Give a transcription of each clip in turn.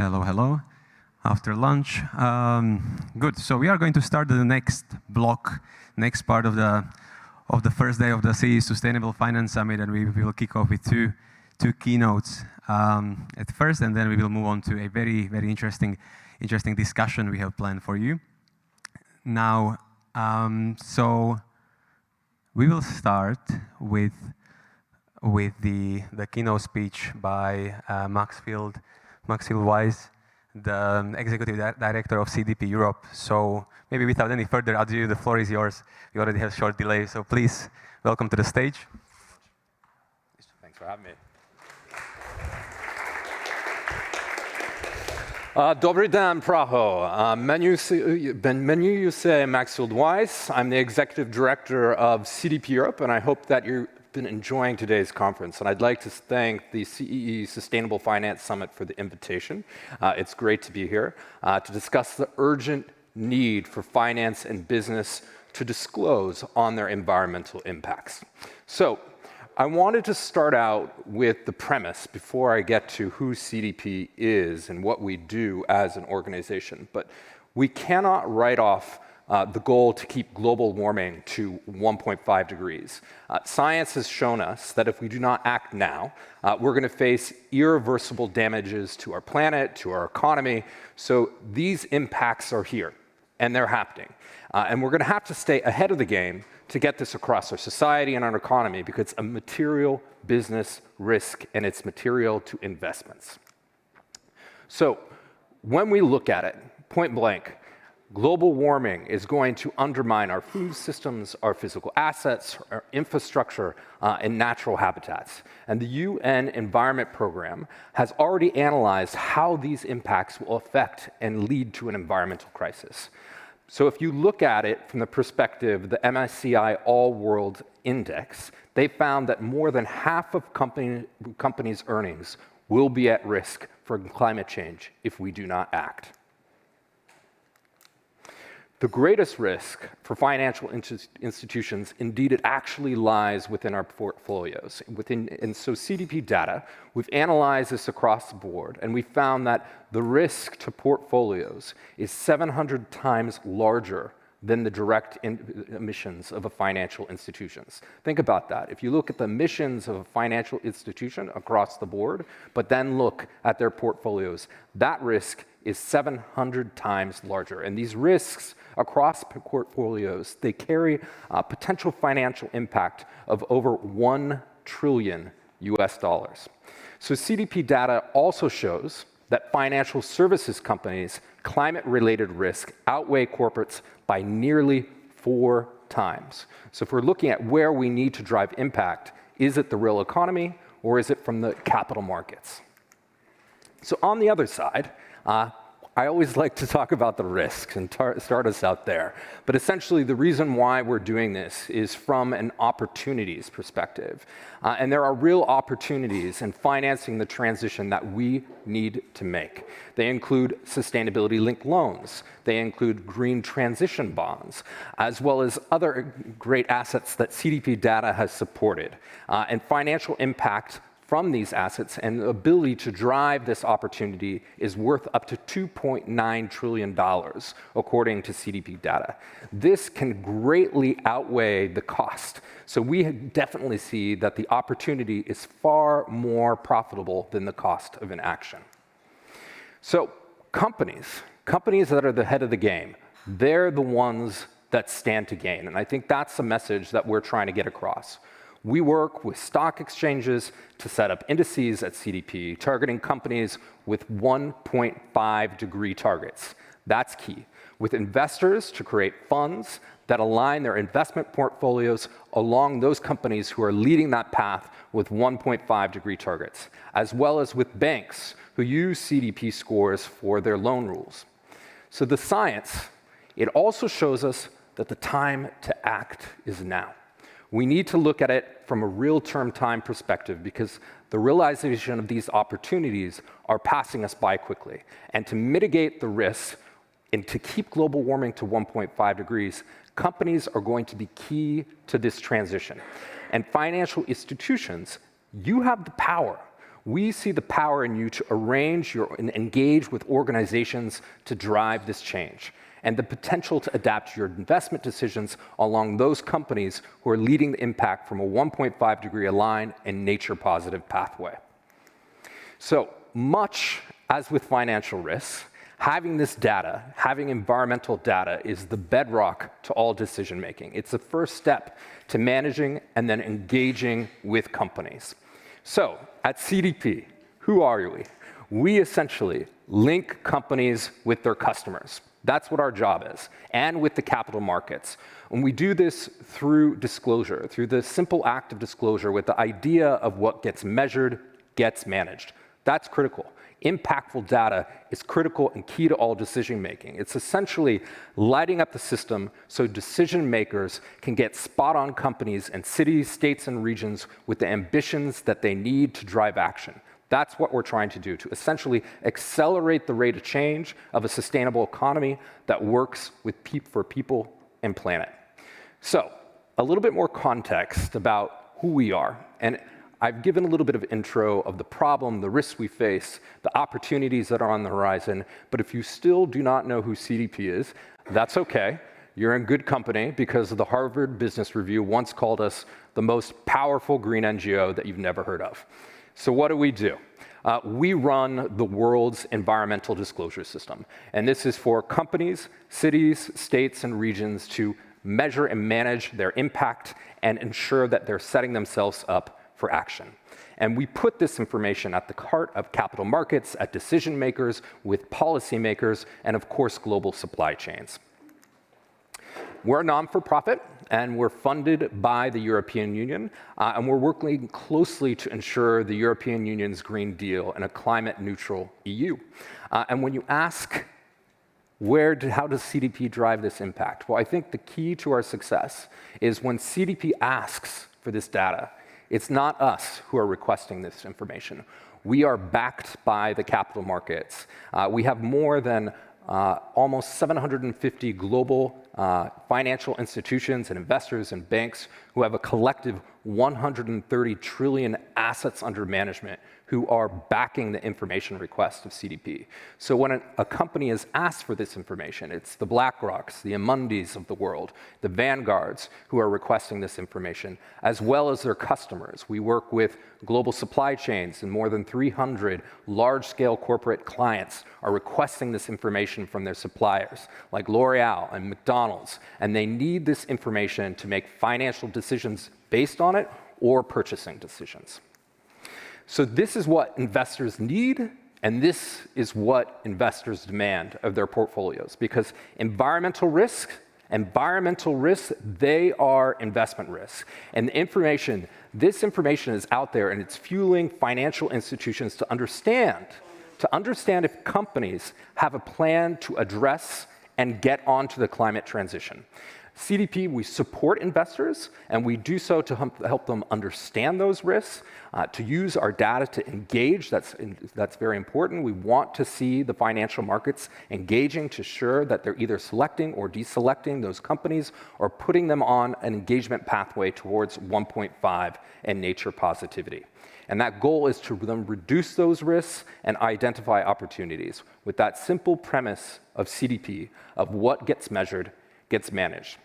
Hello, hello. After lunch. Good. So we are going to start the next block, next part of the first day of the CE Sustainable Finance Summit, and we will kick off with two keynotes at first, and then we will move on to a very interesting discussion we have planned for you. Now, so we will start with the keynote speech by Maxfield Weiss, the Executive Director of CDP Europe. So maybe without any further ado, the floor is yours. We already have a short delay, so please, welcome to the stage. Thanks for having me. Dobry den, Praho. Menu say Maxfield Weiss. I'm the Executive Director of CDP Europe, and I hope that you've been enjoying today's conference. And I'd like to thank the CEE Sustainable Finance Summit for the invitation. It's great to be here to discuss the urgent need for finance and business to disclose on their environmental impacts. So I wanted to start out with the premise before I get to who CDP is and what we do as an organization. But we cannot write off the goal to keep global warming to 1.5 degrees. Science has shown us that if we do not act now, we're going to face irreversible damages to our planet, to our economy. So these impacts are here, and they're happening. And we're going to have to stay ahead of the game to get this across our society and our economy, because it's a material business risk, and it's material to investments. So when we look at it, point blank, global warming is going to undermine our food systems, our physical assets, our infrastructure, and natural habitats. And the UN Environment Program has already analyzed how these impacts will affect and lead to an environmental crisis. So if you look at it from the perspective of the MSCI All World Index, they found that more than half of companies' earnings will be at risk for climate change if we do not act. The greatest risk for financial institutions, indeed, it actually lies within our portfolios. And so CDP data, we've analyzed this across the board, and we found that the risk to portfolios is 700 times larger than the direct emissions of a financial institutions. Think about that. If you look at the emissions of a financial institution across the board, but then look at their portfolios, that risk is 700 times larger. And these risks across portfolios, they carry a potential financial impact of over $1 trillion US. So CDP data also shows that financial services companies' climate-related risk outweigh corporates by nearly 4 times. So if we're looking at where we need to drive impact, is it the real economy or is it from the capital markets? So on the other side, I always like to talk about the risks and start us out there. But essentially, the reason why we're doing this is from an opportunities perspective. And there are real opportunities in financing the transition that we need to make. They include sustainability-linked loans. They include green transition bonds, as well as other great assets that CDP data has supported. And financial impact from these assets and the ability to drive this opportunity is worth up to $2.9 trillion, according to CDP data. This can greatly outweigh the cost. So we definitely see that the opportunity is far more profitable than the cost of inaction. So companies that are the head of the game, they're the ones that stand to gain. And I think that's the message that we're trying to get across. We work with stock exchanges to set up indices at CDP, targeting companies with 1.5 degree targets. That's key. With investors to create funds that align their investment portfolios along those companies who are leading that path with 1.5 degree targets, as well as with banks who use CDP scores for their loan rules. So the science, it also shows us that the time to act is now. We need to look at it from a real-term time perspective, because the realization of these opportunities are passing us by quickly. And to mitigate the risks and to keep global warming to 1.5 degrees, companies are going to be key to this transition. And financial institutions, you have the power. We see the power in you to arrange and engage with organizations to drive this change, and the potential to adapt your investment decisions along those companies who are leading the impact from a 1.5 degree aligned and nature positive pathway. So much as with financial risks, having this data, having environmental data, is the bedrock to all decision making. It's the first step to managing and then engaging with companies. So at CDP, who are we? We essentially link companies with their customers. That's what our job is, and with the capital markets. And we do this through disclosure, through the simple act of disclosure, with the idea of what gets measured gets managed. That's critical. Impactful data is critical and key to all decision making. It's essentially lighting up the system so decision makers can get spot on companies and cities, states, and regions with the ambitions that they need to drive action. That's what we're trying to do, to essentially accelerate the rate of change of a sustainable economy that works for people and planet. So, a little bit more context about who we are. And I've given a little bit of intro of the problem, the risks we face, the opportunities that are on the horizon. But if you still do not know who CDP is, that's okay. You're in good company, because the Harvard Business Review once called us the most powerful green NGO that you've never heard of. So what do? We run the world's environmental disclosure system. And this is for companies, cities, states, and regions to measure and manage their impact and ensure that they're setting themselves up for action. And we put this information at the heart of capital markets, at decision makers, with policymakers, and of course, global supply chains. We're a non-for-profit, and we're funded by the European Union, and we're working closely to ensure the European Union's Green Deal and a climate-neutral EU. And when you ask, how does CDP drive this impact? Well, I think the key to our success is when CDP asks for this data, it's not us who are requesting this information. We are backed by the capital markets. We have more than almost 750 global financial institutions and investors and banks who have a collective 130 trillion assets under management who are backing the information request of CDP. So when a company is asked for this information, it's the BlackRocks, the Amundis of the world, the Vanguards who are requesting this information, as well as their customers. We work with global supply chains, and more than 300 large-scale corporate clients are requesting this information from their suppliers, like L'Oreal and McDonald's, and they need this information to make financial decisions based on it or purchasing decisions. So this is what investors need, and this is what investors demand of their portfolios, because environmental risks, they are investment risks. And this information is out there, and it's fueling financial institutions to understand if companies have a plan to address and get onto the climate transition. CDP, we support investors, and we do so to help them understand those risks, to use our data to engage. That's very important. We want to see the financial markets engaging to ensure that they're either selecting or deselecting those companies or putting them on an engagement pathway towards 1.5 and nature positivity. And that goal is to then reduce those risks and identify opportunities with that simple premise of CDP, of what gets measured gets managed.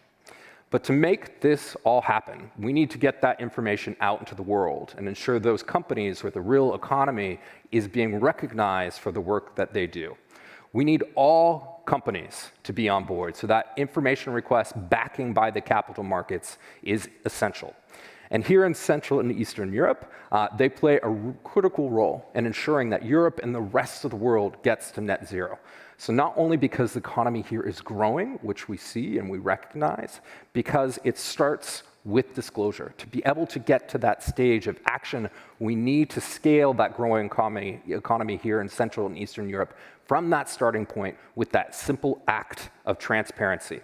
But to make this all happen, we need to get that information out into the world and ensure those companies with the real economy is being recognized for the work that they do. We need all companies to be on board, so that information request backing by the capital markets is essential. And here in Central and Eastern Europe, they play a critical role in ensuring that Europe and the rest of the world gets to net zero. So not only because the economy here is growing, which we see and we recognize, because it starts with disclosure. To be able to get to that stage of action, we need to scale that growing economy here in Central and Eastern Europe from that starting point with that simple act of transparency.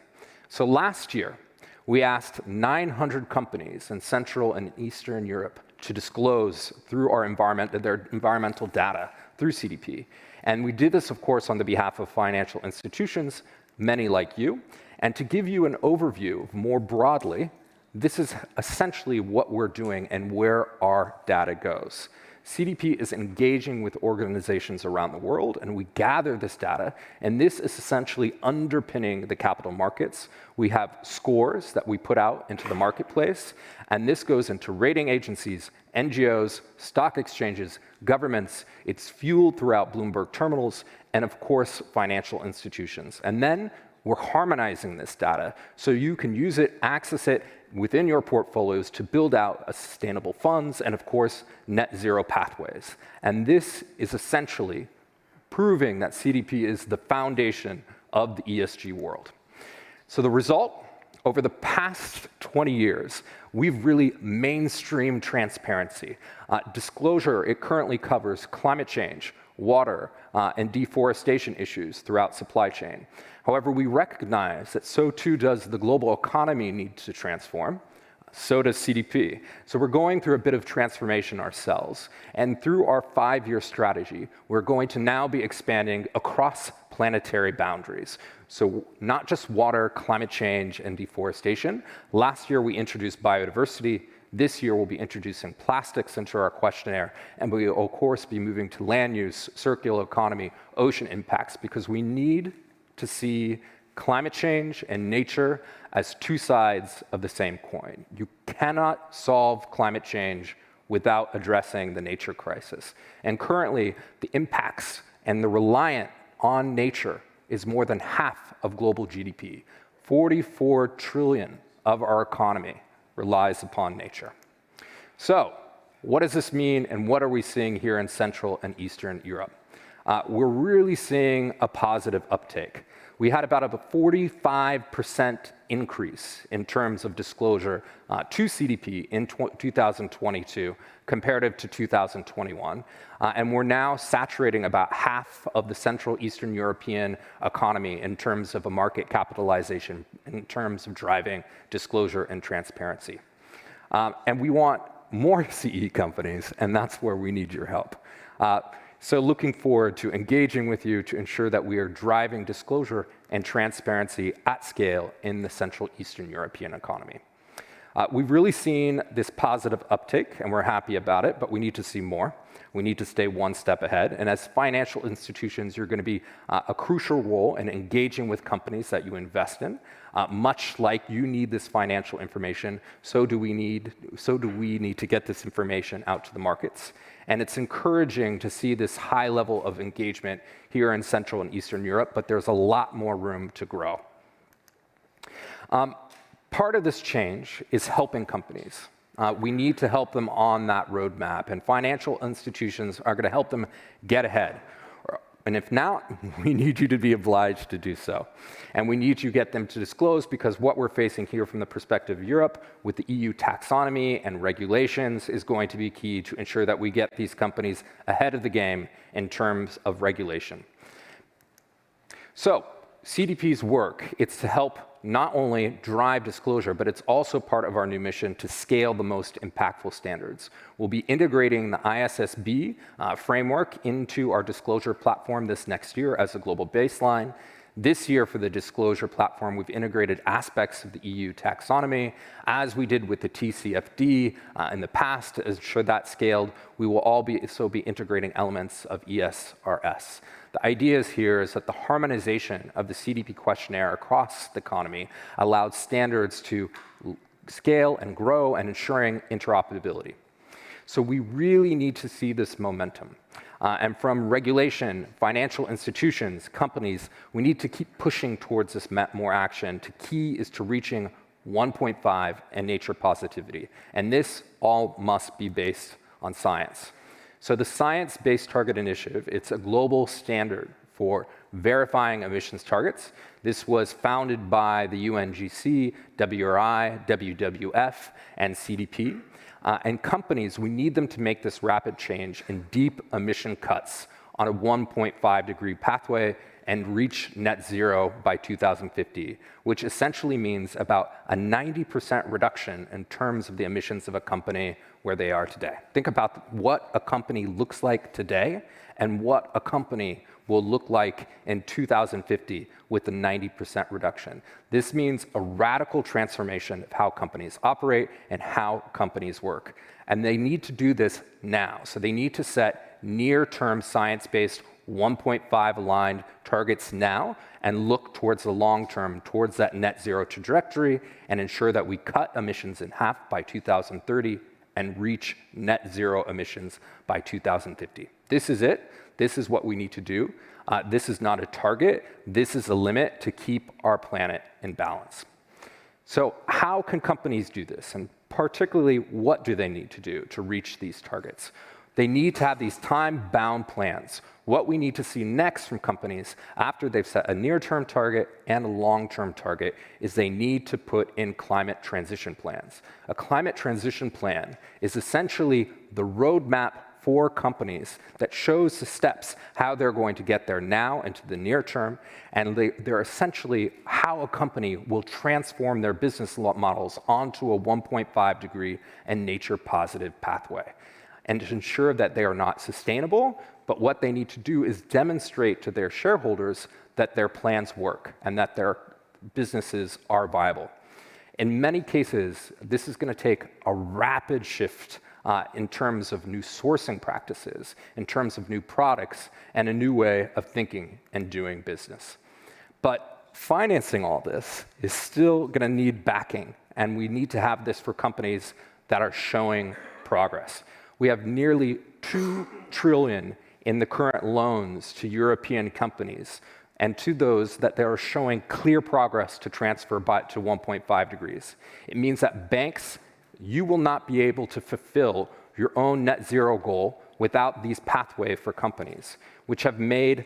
So last year, we asked 900 companies in Central and Eastern Europe to disclose through their environmental data through CDP. And we did this, of course, on the behalf of financial institutions, many like you. And to give you an overview more broadly, this is essentially what we're doing and where our data goes. CDP is engaging with organizations around the world, and we gather this data, and this is essentially underpinning the capital markets. We have scores that we put out into the marketplace, and this goes into rating agencies, NGOs, stock exchanges, governments. It's fueled throughout Bloomberg terminals, and of course, financial institutions. And then we're harmonizing this data so you can use it, access it within your portfolios to build out a sustainable funds and, of course, net zero pathways. And this is essentially proving that CDP is the foundation of the ESG world. So the result, over the past 20 years, we've really mainstreamed transparency. Disclosure, it currently covers climate change, water, and deforestation issues throughout supply chain. However, we recognize that so too does the global economy need to transform. So does CDP. So we're going through a bit of transformation ourselves. And through our 5-year strategy, we're going to now be expanding across planetary boundaries. So not just water, climate change, and deforestation. Last year, we introduced biodiversity. This year, we'll be introducing plastics into our questionnaire, and we will, of course, be moving to land use, circular economy, ocean impacts, because we need to see climate change and nature as two sides of the same coin. You cannot solve climate change without addressing the nature crisis. And currently, the impacts and the reliance on nature is more than half of global GDP. 44 trillion of our economy relies upon nature. So, what does this mean, and what are we seeing here in Central and Eastern Europe? We're really seeing a positive uptake. We had about a 45% increase in terms of disclosure to CDP in 2022 comparative to 2021. And we're now saturating about half of the Central Eastern European economy in terms of a market capitalization, in terms of driving disclosure and transparency. And we want more CE companies, and that's where we need your help. So looking forward to engaging with you to ensure that we are driving disclosure and transparency at scale in the Central Eastern European economy. We've really seen this positive uptake, and we're happy about it, but we need to see more. We need to stay one step ahead. And as financial institutions, you're going to be a crucial role in engaging with companies that you invest in. Much like you need this financial information, so do we need to get this information out to the markets. And it's encouraging to see this high level of engagement here in Central and Eastern Europe, but there's a lot more room to grow. Part of this change is helping companies. We need to help them on that roadmap, and financial institutions are going to help them get ahead. And if not, we need you to be obliged to do so. And we need you to get them to disclose, because what we're facing here from the perspective of Europe with the EU taxonomy and regulations is going to be key to ensure that we get these companies ahead of the game in terms of regulation. So CDP's work, it's to help not only drive disclosure, but it's also part of our new mission to scale the most impactful standards. We'll be integrating the ISSB framework into our disclosure platform this next year as a global baseline. This year for the disclosure platform, we've integrated aspects of the EU taxonomy, as we did with the TCFD in the past. As should that scaled, we will also be integrating elements of ESRS. The idea here is that the harmonization of the CDP questionnaire across the economy allowed standards to scale and grow and ensuring interoperability. So we really need to see this momentum. And from regulation, financial institutions, companies, we need to keep pushing towards this more action. The key is to reaching 1.5 and nature positivity. And this all must be based on science. So the Science Based Target Initiative, it's a global standard for verifying emissions targets. This was founded by the UNGC, WRI, WWF, and CDP. And companies, we need them to make this rapid change in deep emission cuts on a 1.5 degree pathway, and reach net zero by 2050, which essentially means about a 90% reduction in terms of the emissions of a company where they are today. Think about what a company looks like today and what a company will look like in 2050 with a 90% reduction. This means a radical transformation of how companies operate and how companies work. And they need to do this now. So they need to set near-term science-based 1.5 aligned targets now and look towards the long term, towards that net zero trajectory, and ensure that we cut emissions in half by 2030 and reach net zero emissions by 2050. This is it. This is what we need to do. This is not a target. This is a limit to keep our planet in balance. So how can companies do this? And particularly, what do they need to do to reach these targets? They need to have these time-bound plans. What we need to see next from companies after they've set a near-term target and a long-term target is they need to put in climate transition plans. A climate transition plan is essentially the roadmap for companies that shows the steps how they're going to get there now into the near term, and they're essentially how a company will transform their business models onto a 1.5 degree and nature positive pathway. And to ensure that they are not sustainable, but what they need to do is demonstrate to their shareholders that their plans work and that their businesses are viable. In many cases, this is going to take a rapid shift in terms of new sourcing practices, in terms of new products, and a new way of thinking and doing business. But financing all this is still going to need backing, and we need to have this for companies that are showing progress. We have nearly 2 trillion in the current loans to European companies, and to those that they are showing clear progress to transfer to 1.5 degrees. It means that banks, you will not be able to fulfill your own net zero goal without these pathways for companies, which have made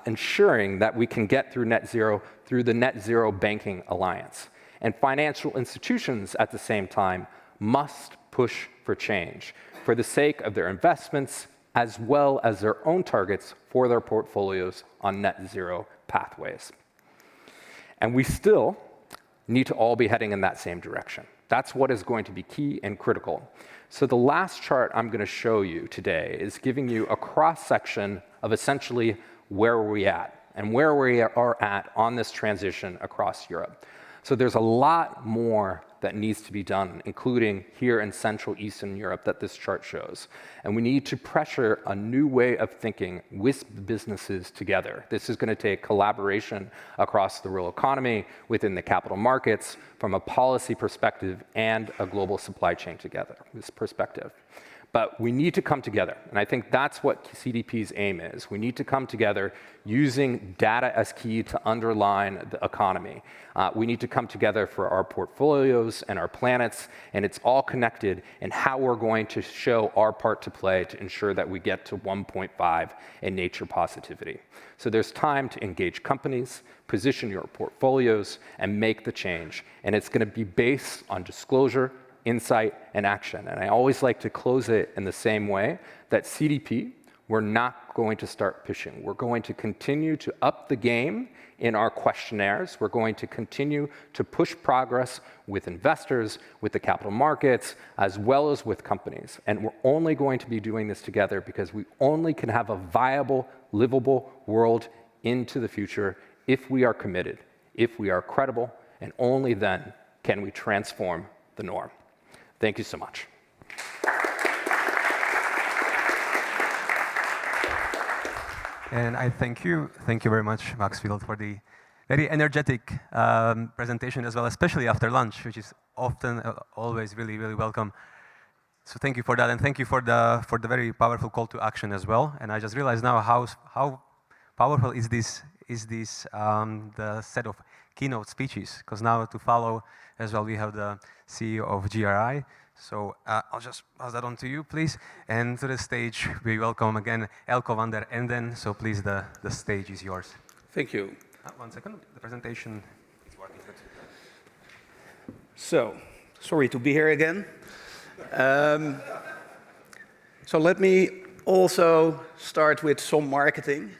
ensuring that we can get through net zero through the Net Zero Banking Alliance. And financial institutions at the same time must push for change for the sake of their investments as well as their own targets for their portfolios on net zero pathways. And we still need to all be heading in that same direction. That's what is going to be key and critical. So the last chart I'm going to show you today is giving you a cross-section of essentially where we're at and where we are at on this transition across Europe. So there's a lot more that needs to be done, including here in Central Eastern Europe that this chart shows. And we need to pressure a new way of thinking with businesses together. This is going to take collaboration across the real economy, within the capital markets, from a policy perspective and a global supply chain together, this perspective. But we need to come together, and I think that's what CDP's aim is. We need to come together using data as key to underline the economy. We need to come together for our portfolios and our planets, and it's all connected in how we're going to show our part to play to ensure that we get to 1.5 in nature positivity. So there's time to engage companies, position your portfolios, and make the change. And it's going to be based on disclosure, insight, and action. And I always like to close it in the same way that CDP, we're not going to start pushing. We're going to continue to up the game in our questionnaires. We're going to continue to push progress with investors, with the capital markets, as well as with companies. And we're only going to be doing this together because we only can have a viable, livable world into the future if we are committed, if we are credible, and only then can we transform the norm. Thank you so much. And I thank you very much, Maxfield, for the very energetic presentation as well, especially after lunch, which is often, always really, really welcome. So thank you for that, and thank you for the very powerful call to action as well. And I just realized now how powerful is this the set of keynote speeches, because now to follow as well we have the CEO of GRI. So I'll just pass that on to you, please. And to the stage, we welcome again Eelco van der Enden. So please, the stage is yours. Thank you. 1 second, the presentation is working good. So, sorry to be here again. So let me also start with some marketing.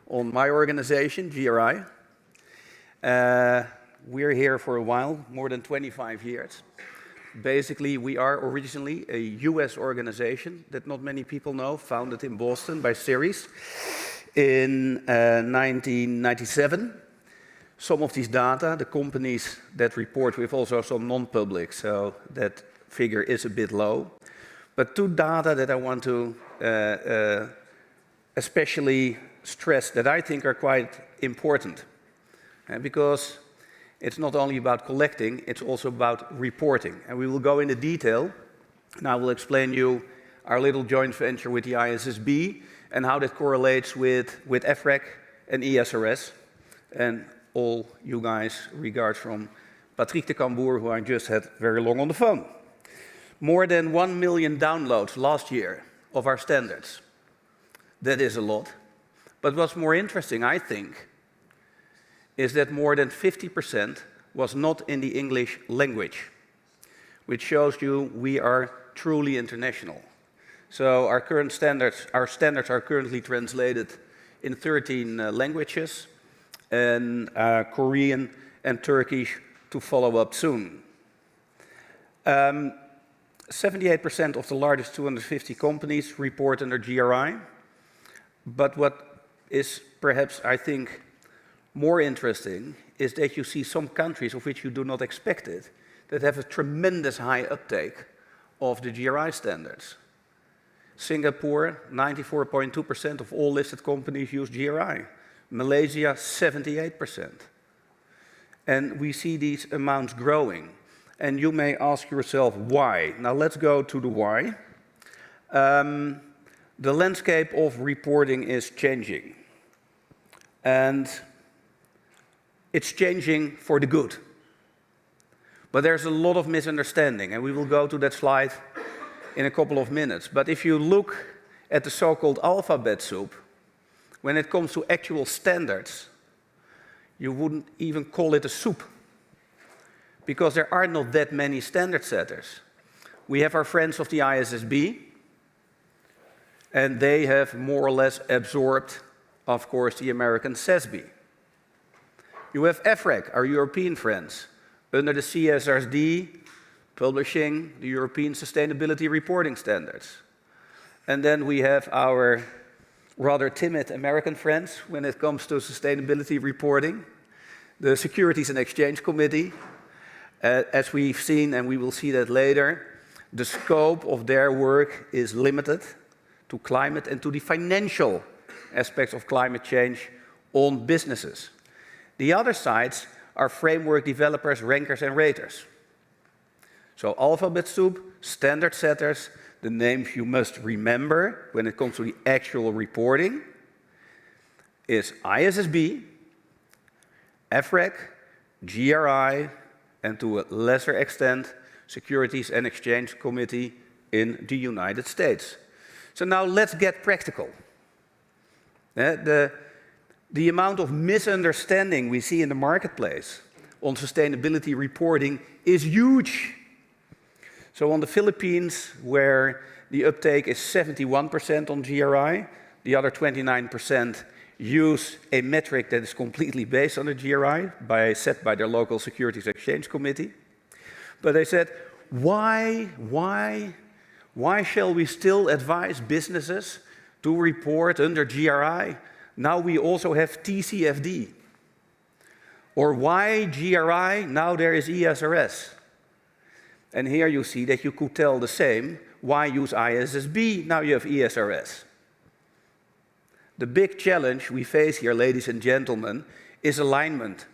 on my organization, GRI. We're here for a while, more than 25 years. Basically, we are originally a US organization that not many people know, founded in Boston by Series in 1997. Some of these data, the companies that report, we have also some non-public, so that figure is a bit low. But two data that I want to especially stress that I think are quite important. Because it's not only about collecting, it's also about reporting. And we will go into detail, and I will explain you our little joint venture with the ISSB and how that correlates with EFRAG and ESRS. And all you guys regards from Patrick de Cambour, who I just had very long on the phone. More than 1 million downloads last year of our standards. That is a lot. But what's more interesting, I think, is that more than 50% was not in the English language, which shows you we are truly international. So our standards are currently translated in 13 languages, and Korean and Turkish to follow up soon. 78% of the largest 250 companies report under GRI, but what is perhaps, I think, more interesting is that you see some countries of which you do not expect it, that have a tremendous high uptake of the GRI standards. Singapore, 94.2% of all listed companies use GRI. Malaysia, 78%. And we see these amounts growing. And you may ask yourself, why? Now let's go to the why. The landscape of reporting is changing. And it's changing for the good. But there's a lot of misunderstanding, and we will go to that slide in a couple of minutes. But if you look at the so-called alphabet soup, when it comes to actual standards, you wouldn't even call it a soup, because there are not that many standard setters. We have our friends of the ISSB, and they have more or less absorbed, of course, the American ISSB. You have EFRAG, our European friends, under the CSRD, publishing the European Sustainability Reporting Standards. And then we have our rather timid American friends when it comes to sustainability reporting, the Securities and Exchange Committee. As we've seen, and we will see that later, the scope of their work is limited to climate and to the financial aspects of climate change on businesses. The other sides are framework developers, rankers, and raters. So alphabet soup, standard setters, the names you must remember when it comes to the actual reporting is ISSB, EFRAG, GRI, and to a lesser extent, Securities and Exchange Committee in the United States. So now let's get practical. The amount of misunderstanding we see in the marketplace on sustainability reporting is huge. So on the Philippines, where the uptake is 71% on GRI, the other 29% use a metric that is completely based on the GRI, set by their local Securities Exchange Committee. But they said, why shall we still advise businesses to report under GRI? Now we also have TCFD. Or why GRI? Now there is ESRS. And here you see that you could tell the same. Why use ISSB? Now you have ESRS. The big challenge we face here, ladies and gentlemen, is alignment.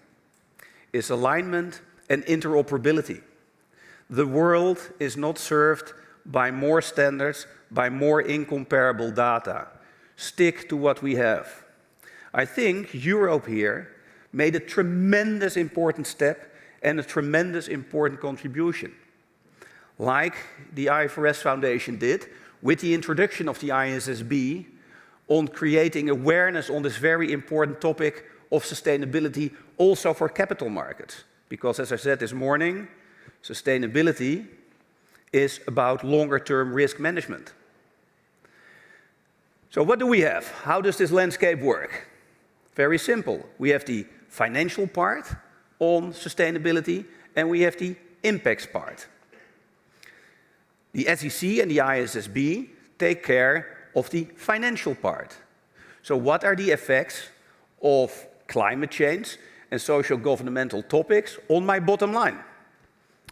Is alignment and interoperability. The world is not served by more standards, by more incomparable data. Stick to what we have. I think Europe here made a tremendous important step and a tremendous important contribution. Like the IFRS Foundation did with the introduction of the ISSB on creating awareness on this very important topic of sustainability also for capital markets. Because as I said this morning, sustainability is about longer-term risk management. So what do we have? How does this landscape work? Very simple. We have the financial part on sustainability, and we have the impacts part. The SEC and the ISSB take care of the financial part. So what are the effects of climate change and social governmental topics on my bottom line?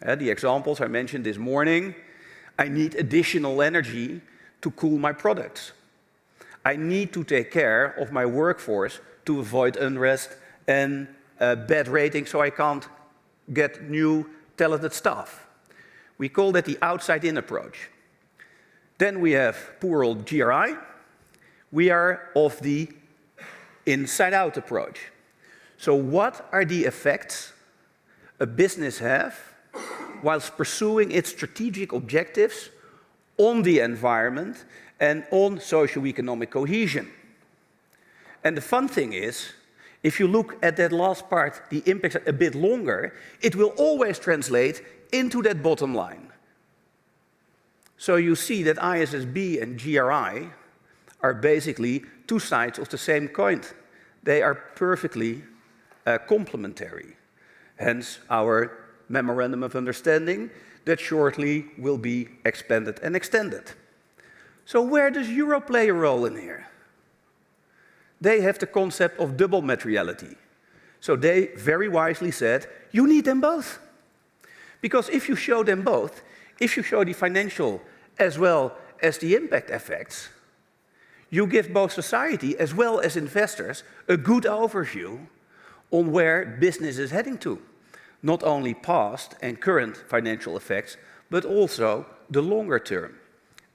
The examples I mentioned this morning: I need additional energy to cool my products. I need to take care of my workforce to avoid unrest and bad ratings so I can't get new talented staff. We call that the outside-in approach. Then we have poor old GRI. We are of the inside-out approach. So what are the effects a business has whilst pursuing its strategic objectives on the environment and on socio-economic cohesion? And the fun thing is, if you look at that last part, the impacts a bit longer, it will always translate into that bottom line. So you see that ISSB and GRI are basically two sides of the same coin. They are perfectly complementary. Hence our memorandum of understanding that shortly will be expanded and extended. So where does Europe play a role in here? They have the concept of double materiality. So they very wisely said, you need them both. Because if you show them both, if you show the financial as well as the impact effects, you give both society as well as investors a good overview on where business is heading to. Not only past and current financial effects, but also the longer term.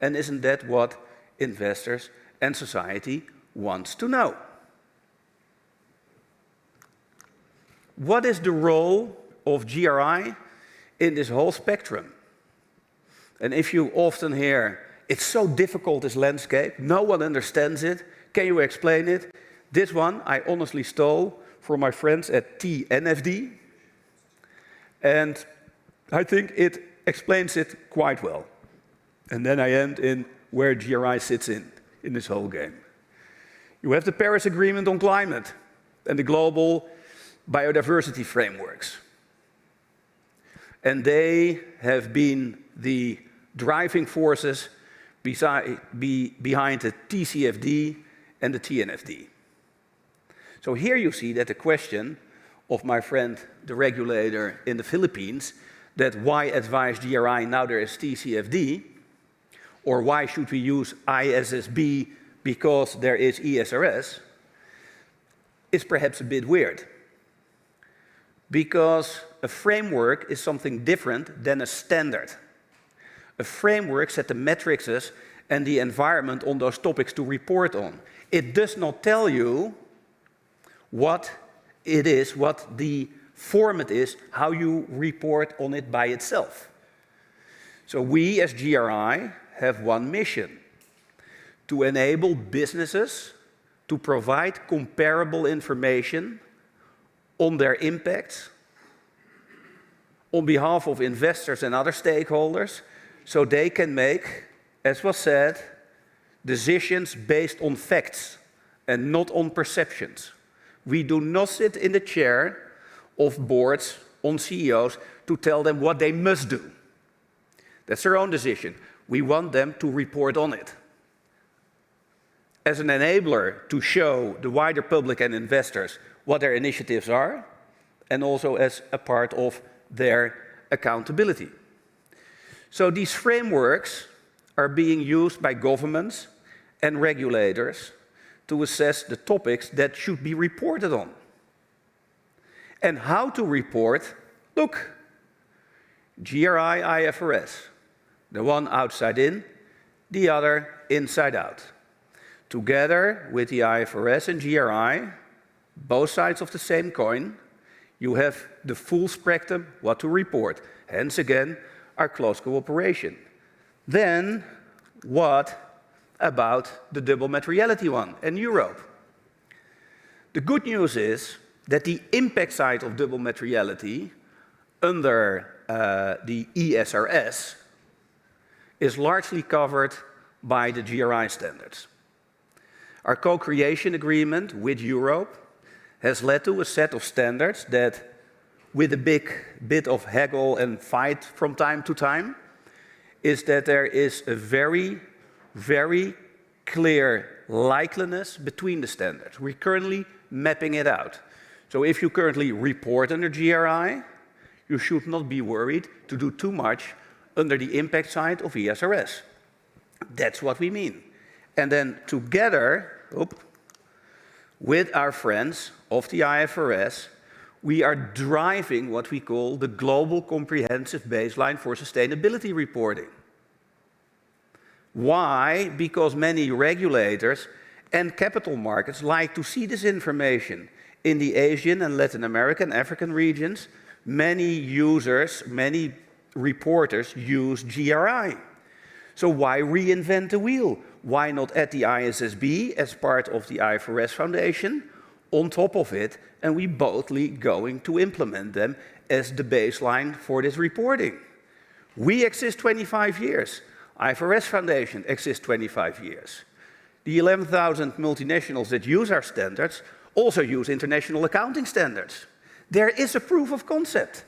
And isn't that what investors and society wants to know? What is the role of GRI in this whole spectrum? And if you often hear, it's so difficult, this landscape, no one understands it, can you explain it? This one I honestly stole from my friends at TNFD, and I think it explains it quite well. And then I end in where GRI sits in this whole game. You have the Paris Agreement on climate and the global biodiversity frameworks. And they have been the driving forces behind the TCFD and the TNFD. So here you see that the question of my friend, the regulator in the Philippines, that why advise GRI now there is TCFD, or why should we use ISSB because there is ESRS, is perhaps a bit weird. Because a framework is something different than a standard. A framework sets the metrics and the environment on those topics to report on. It does not tell you what it is, what the format is, how you report on it by itself. So we as GRI have one mission: to enable businesses to provide comparable information on their impacts on behalf of investors and other stakeholders, so they can make, as was said, decisions based on facts and not on perceptions. We do not sit in the chair of boards on CEOs to tell them what they must do. That's their own decision. We want them to report on it. As an enabler to show the wider public and investors what their initiatives are, and also as a part of their accountability. So these frameworks are being used by governments and regulators to assess the topics that should be reported on. And how to report, look, GRI IFRS, the one outside in, the other inside out. Together with the IFRS and GRI, both sides of the same coin, you have the full spectrum what to report. Hence again, our close cooperation. Then, what about the double materiality one in Europe? The good news is that the impact side of double materiality under the ESRS is largely covered by the GRI standards. Our co-creation agreement with Europe has led to a set of standards that, with a big bit of haggle and fight from time to time, is that there is a very, very clear likeliness between the standards. We're currently mapping it out. So if you currently report under GRI, you should not be worried to do too much under the impact side of ESRS. That's what we mean. And then together, with our friends of the IFRS, we are driving what we call the Global Comprehensive Baseline for Sustainability Reporting. Why? Because many regulators and capital markets like to see this information. In the Asian and Latin American, African regions, many users, many reporters use GRI. So why reinvent the wheel? Why not add the ISSB as part of the IFRS Foundation on top of it, and we boldly going to implement them as the baseline for this reporting? We exist 25 years. IFRS Foundation exists 25 years. The 11,000 multinationals that use our standards also use international accounting standards. There is a proof of concept.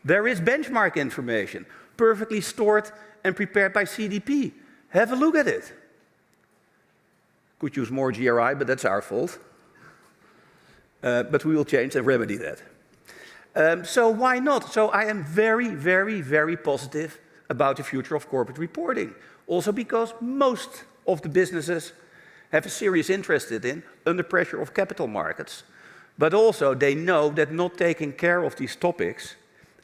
There is benchmark information, perfectly stored and prepared by CDP. Have a look at it. Could use more GRI, but that's our fault. But we will change and remedy that. So why not? So I am very, very, very positive about the future of corporate reporting. Also because most of the businesses have a serious interest in under pressure of capital markets. But also they know that not taking care of these topics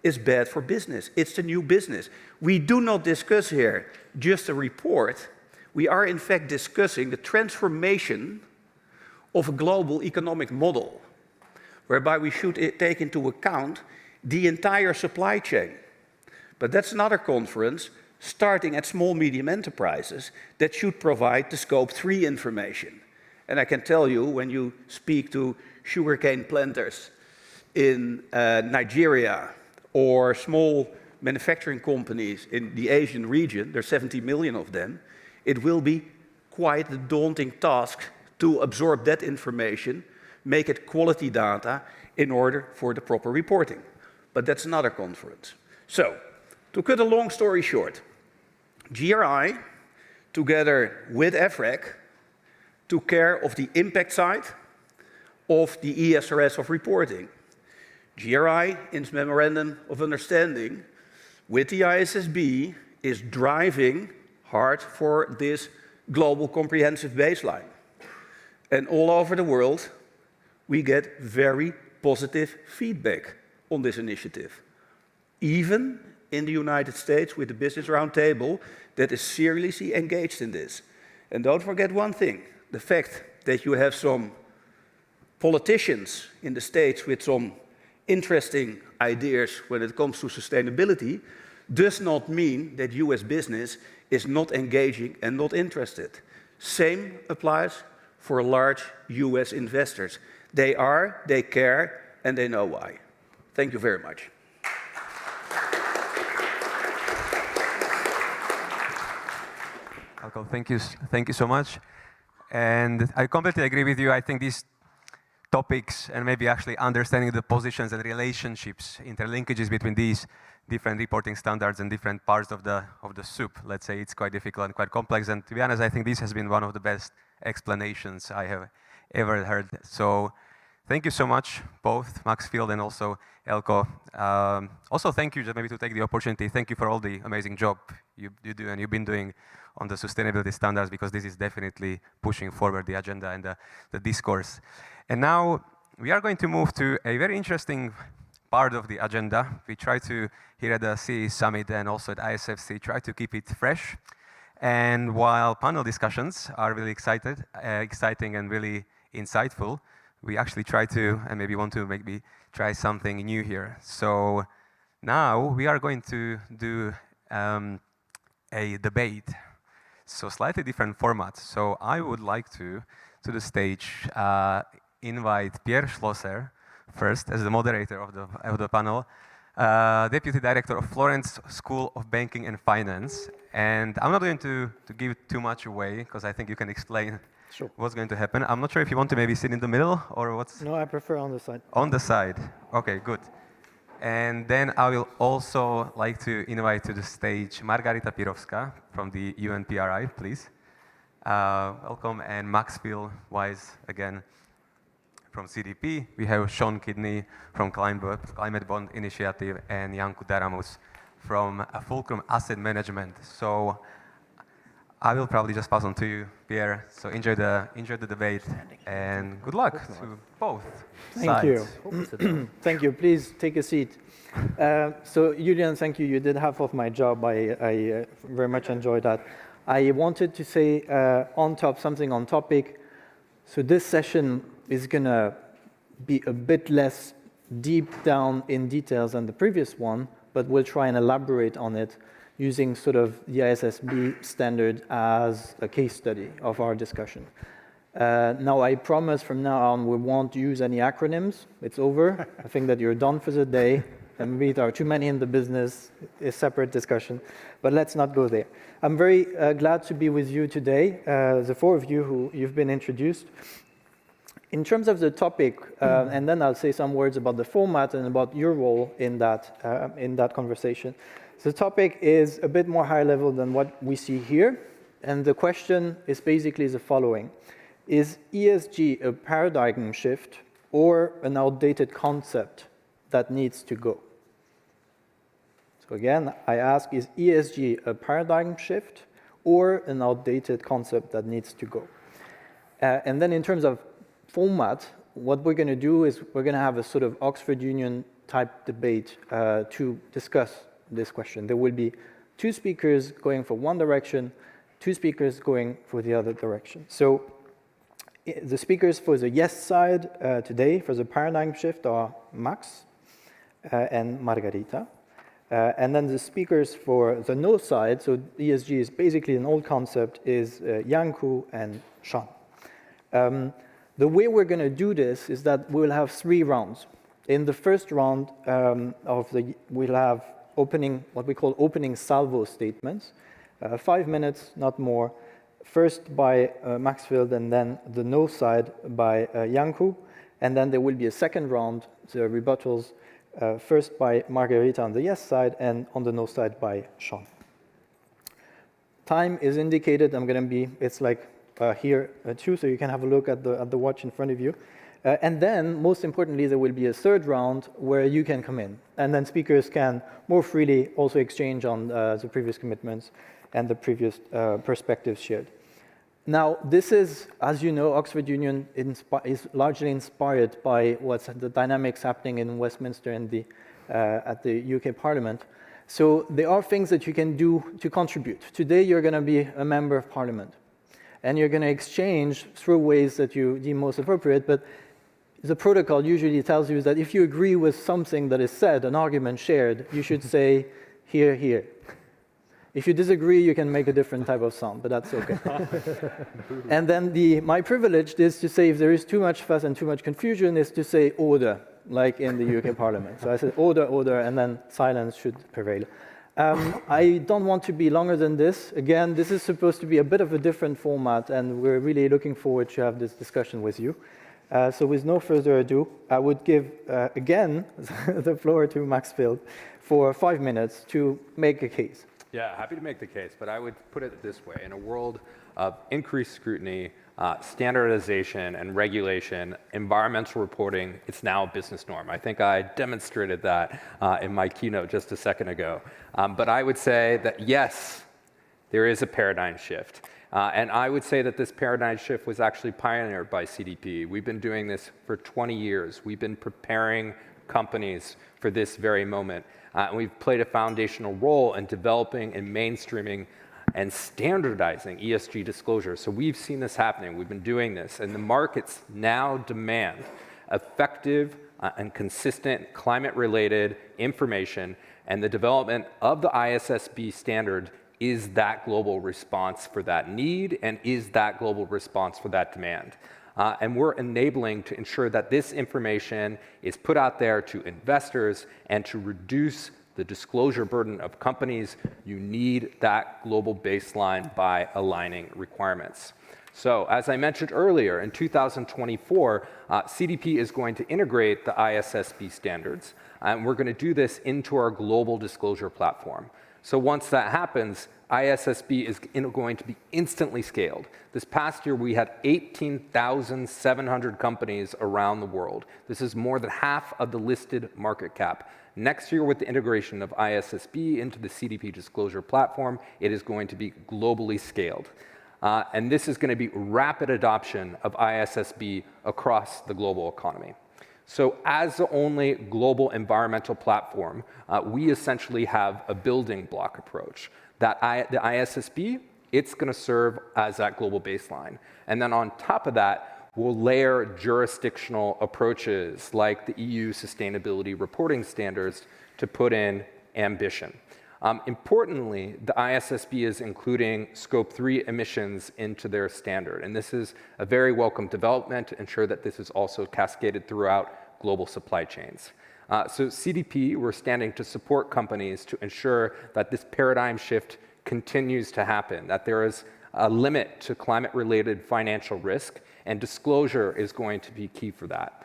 is bad for business. It's the new business. We do not discuss here just a report. We are in fact discussing the transformation of a global economic model, whereby we should take into account the entire supply chain. But that's another conference, starting at small, medium enterprises, that should provide the Scope 3 information. And I can tell you, when you speak to sugarcane planters in Nigeria, or small manufacturing companies in the Asian region, there's 70 million of them, it will be quite a daunting task to absorb that information, make it quality data in order for the proper reporting. But that's another conference. So, to cut a long story short, GRI, together with EFRAG, took care of the impact side of the ESRS of reporting. GRI, in its Memorandum of Understanding with the ISSB, is driving hard for this global comprehensive baseline. And all over the world, we get very positive feedback on this initiative. Even in the United States, with the Business Roundtable that is seriously engaged in this. And don't forget one thing, the fact that you have some politicians in the States with some interesting ideas when it comes to sustainability does not mean that US business is not engaging and not interested. Same applies for large US investors. They are, they care, and they know why. Thank you very much. Eelco, thank you so much. And I completely agree with you. I think these topics and maybe actually understanding the positions and relationships, interlinkages between these different reporting standards and different parts of the soup, let's say, it's quite difficult and quite complex. And to be honest, I think this has been one of the best explanations I have ever heard. So thank you so much, both Maxfield and also Eelco. Also, thank you, just maybe to take the opportunity, thank you for all the amazing job you do and you've been doing on the sustainability standards, because this is definitely pushing forward the agenda and the discourse. And now we are going to move to a very interesting part of the agenda. We try to, here at the CE Summit and also at ISFC, try to keep it fresh. And while panel discussions are really exciting and really insightful, we actually try to, and maybe want to maybe try something new here. So now we are going to do a debate. So slightly different format. So I would like to the stage, invite Pierre Schlosser first as the moderator of the panel. Deputy Director of Florence School of Banking and Finance. And I'm not going to give too much away, because I think you can explain what's going to happen. I'm not sure if you want to maybe sit in the middle, or what's... No, I prefer on the side. On the side. OK, good. And then I will also like to invite to the stage Margarita Pirovska from the UNPRI, please. Welcome. And Maxfield Weiss again from CDP. We have Sean Kidney from Climate Bond Initiative, and Janku Daramus from Fulcrum Asset Management. So I will probably just pass on to you, Pierre. So enjoy the debate, and good luck to both sides. Thank you. Thank you. Please take a seat. So Julian, thank you. You did half of my job. I very much enjoyed that. I wanted to say something on topic. So this session is going to be a bit less deep down in details than the previous one, but we'll try and elaborate on it using sort of the ISSB standard as a case study of our discussion. Now, I promise from now on we won't use any acronyms. It's over. I think that you're done for the day. And maybe there are too many in the business, a separate discussion. But let's not go there. I'm very glad to be with you today, the four of you who you've been introduced. In terms of the topic, and then I'll say some words about the format and about your role in that conversation. The topic is a bit more high level than what we see here. And the question is basically the following. Is ESG a paradigm shift or an outdated concept that needs to go? So again, I ask, is ESG a paradigm shift or an outdated concept that needs to go? And then in terms of format, what we're going to do is we're going to have a sort of Oxford Union type debate to discuss this question. There will be two speakers going for one direction, two speakers going for the other direction. So the speakers for the yes side today, for the paradigm shift, are Max and Margarita. And then the speakers for the no side, so ESG is basically an old concept, is Janku and Sean. The way we're going to do this is that we'll have 3 rounds. In the first round we'll have what we call opening salvo statements, 5 minutes, not more. First by Maxfield, and then the no side by Janku. And then there will be a second round, the rebuttals, first by Margarita on the yes side, and on the no side by Sean. Time is indicated. It's like here too, so you can have a look at the watch in front of you. And then, most importantly, there will be a third round where you can come in. And then speakers can more freely also exchange on the previous commitments and the previous perspectives shared. Now, this is, as you know, Oxford Union is largely inspired by what's the dynamics happening in Westminster and at the UK Parliament. So there are things that you can do to contribute. Today, you're going to be a member of Parliament. And you're going to exchange through ways that you deem most appropriate. But the protocol usually tells you that if you agree with something that is said, an argument shared, you should say, here, here. If you disagree, you can make a different type of sound, but that's okay. And then my privilege is to say if there is too much fuss and too much confusion, is to say order, like in the UK Parliament. So I said order, order, and then silence should prevail. I don't want to be longer than this. Again, this is supposed to be a bit of a different format, and we're really looking forward to have this discussion with you. So with no further ado, I would give, again, the floor to Maxfield for 5 minutes to make a case. Yeah, happy to make the case, but I would put it this way. In a world of increased scrutiny, standardization and regulation, environmental reporting, it's now a business norm. I think I demonstrated that in my keynote just a second ago. But I would say that, yes, there is a paradigm shift. And I would say that this paradigm shift was actually pioneered by CDP. We've been doing this for 20 years. We've been preparing companies for this very moment. And we've played a foundational role in developing and mainstreaming and standardizing ESG disclosure. So we've seen this happening. We've been doing this. And the markets now demand effective and consistent climate-related information. And the development of the ISSB standard is that global response for that need and is that global response for that demand. And we're enabling to ensure that this information is put out there to investors, and to reduce the disclosure burden of companies, you need that global baseline by aligning requirements. So, as I mentioned earlier, in 2024, CDP is going to integrate the ISSB standards, and we're going to do this into our global disclosure platform. So once that happens, ISSB is going to be instantly scaled. This past year, we had 18,700 companies around the world. This is more than half of the listed market cap. Next year, with the integration of ISSB into the CDP disclosure platform, it is going to be globally scaled. And this is going to be rapid adoption of ISSB across the global economy. So as the only global environmental platform, we essentially have a building block approach. The ISSB, it's going to serve as that global baseline. And then on top of that, we'll layer jurisdictional approaches like the EU sustainability reporting standards to put in ambition. Importantly, the ISSB is including Scope 3 emissions into their standard, and this is a very welcome development to ensure that this is also cascaded throughout global supply chains. So CDP, we're standing to support companies to ensure that this paradigm shift continues to happen, that there is a limit to climate-related financial risk, and disclosure is going to be key for that.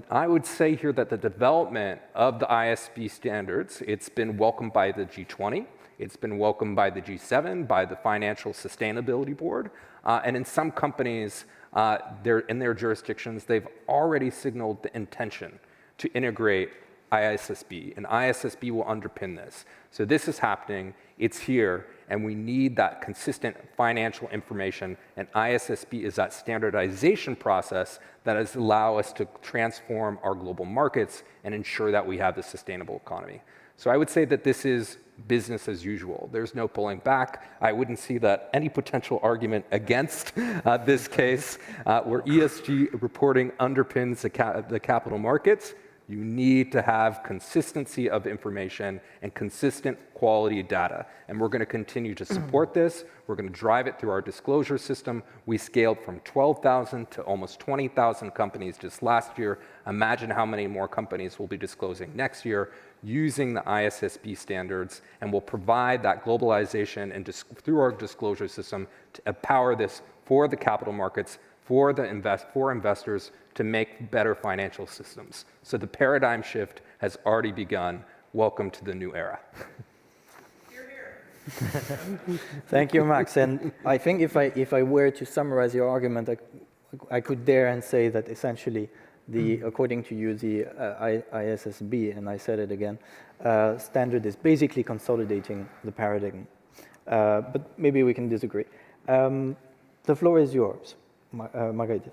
I would say here that the development of the ISSB standards, it's been welcomed by the G20, it's been welcomed by the G7, by the Financial Sustainability Board, and in some companies, in their jurisdictions, they've already signaled the intention to integrate ISSB, and ISSB will underpin this. So this is happening, it's here, and we need that consistent financial information, and ISSB is that standardization process that has allowed us to transform our global markets and ensure that we have the sustainable economy. So I would say that this is business as usual. There's no pulling back. I wouldn't see that any potential argument against this case, where ESG reporting underpins the capital markets. You need to have consistency of information and consistent quality data. And we're going to continue to support this. We're going to drive it through our disclosure system. We scaled from 12,000 to almost 20,000 companies just last year. Imagine how many more companies will be disclosing next year using the ISSB standards, and we'll provide that globalization and through our disclosure system to empower this for the capital markets, for investors to make better financial systems. So the paradigm shift has already begun. Welcome to the new era. Thank you, Max. And I think if I were to summarize your argument, I could dare and say that essentially, according to you, the ISSB, and I said it again, standard is basically consolidating the paradigm. But maybe we can disagree. The floor is yours, Margarita.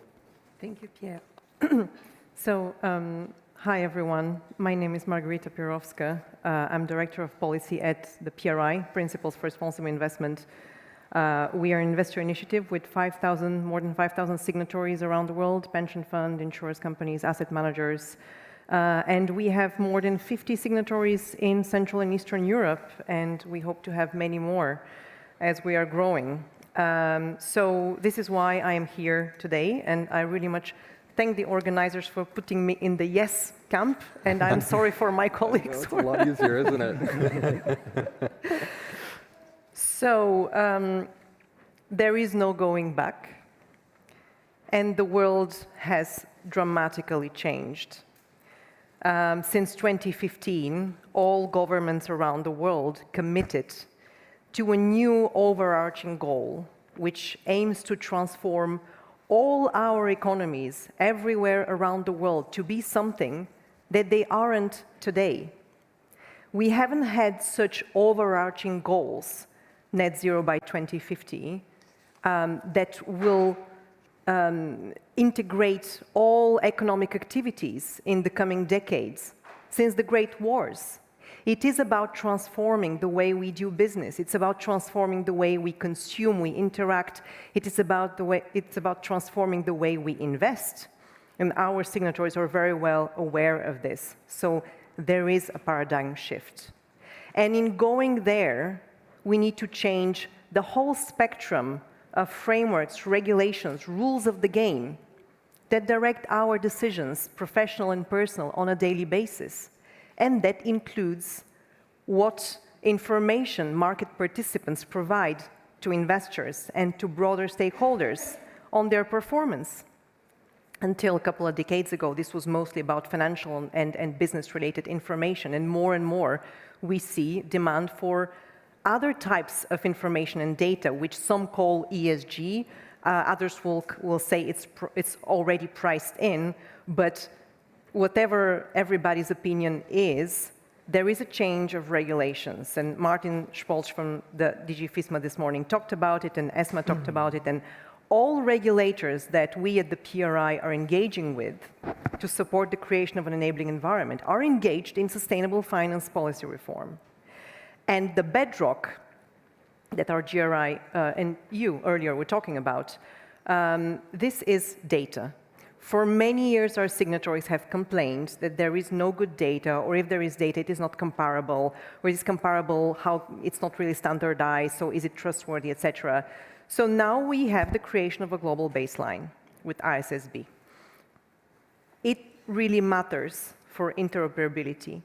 Thank you, Pierre. So, hi everyone. My name is Margarita Pirovska. I'm Director of Policy at the PRI, Principles for Responsible Investment. We are an investor initiative with more than 5,000 signatories around the world, pension fund, insurance companies, asset managers. And we have more than 50 signatories in Central and Eastern Europe, and we hope to have many more as we are growing. So this is why I am here today, and I really much thank the organizers for putting me in the yes camp, and I'm sorry for my colleagues. It's a lot easier, isn't it? So there is no going back, and the world has dramatically changed. Since 2015, all governments around the world committed to a new overarching goal, which aims to transform all our economies everywhere around the world to be something that they aren't today. We haven't had such overarching goals, net zero by 2050, that will integrate all economic activities in the coming decades since the Great Wars. It is about transforming the way we do business. It's about transforming the way we consume, we interact. It's about transforming the way we invest. And our signatories are very well aware of this. So there is a paradigm shift. And in going there, we need to change the whole spectrum frameworks, regulations, rules of the game that direct our decisions, professional and personal, on a daily basis. And that includes what information market participants provide to investors and to broader stakeholders on their performance. Until a couple of decades ago, this was mostly about financial and business-related information, and more we see demand for other types of information and data, which some call ESG, others will say it's already priced in, but whatever everybody's opinion is, there is a change of regulations. And Martin Spolch from the DG FISMA this morning talked about it, and ESMA talked about it, and all regulators that we at the PRI are engaging with to support the creation of an enabling environment are engaged in sustainable finance policy reform. And the bedrock that our GRI and you earlier were talking about, this is data. For many years, our signatories have complained that there is no good data, or if there is data, it is not comparable, or it is comparable, how it's not really standardized, so is it trustworthy, etc. So now we have the creation of a global baseline with ISSB. It really matters for interoperability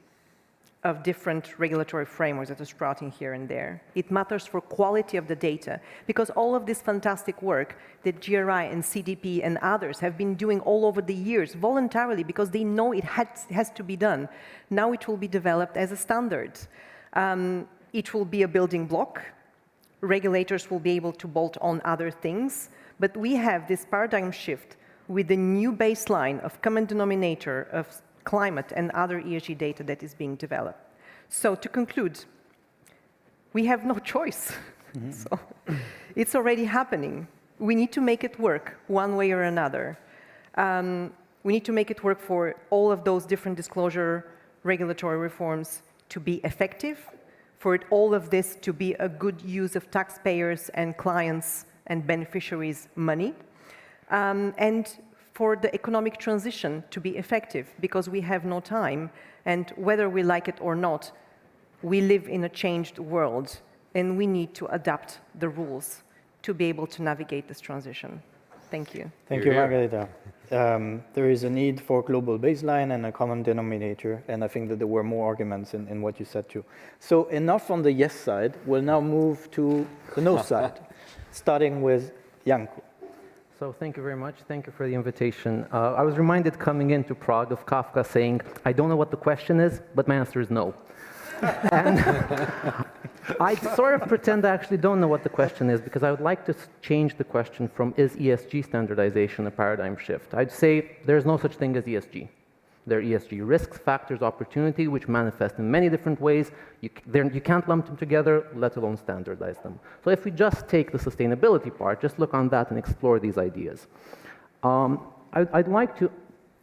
of different regulatory frameworks that are sprouting here and there. It matters for quality of the data, because all of this fantastic work that GRI and CDP and others have been doing all over the years voluntarily, because they know it has to be done, now it will be developed as a standard. It will be a building block. Regulators will be able to bolt on other things, but we have this paradigm shift with the new baseline of common denominator of climate and other ESG data that is being developed. So to conclude, we have no choice. So it's already happening. We need to make it work one way or another. We need to make it work for all of those different disclosure regulatory reforms to be effective, for all of this to be a good use of taxpayers and clients and beneficiaries' money, and for the economic transition to be effective, because we have no time, and whether we like it or not, we live in a changed world, and we need to adapt the rules to be able to navigate this transition. Thank you. Thank you, Margarita. There is a need for global baseline and a common denominator, and I think that there were more arguments in what you said too. So enough on the yes side. We'll now move to the no side, starting with Eelco. So thank you very much. Thank you for the invitation. I was reminded coming into Prague of Kafka saying, I don't know what the question is, but my answer is no. And I sort of pretend I actually don't know what the question is, because I would like to change the question from is ESG standardization a paradigm shift? I'd say there's no such thing as ESG. There are ESG risks, factors, opportunity, which manifest in many different ways. You can't lump them together, let alone standardize them. So if we just take the sustainability part, just look on that and explore these ideas. I'd like to,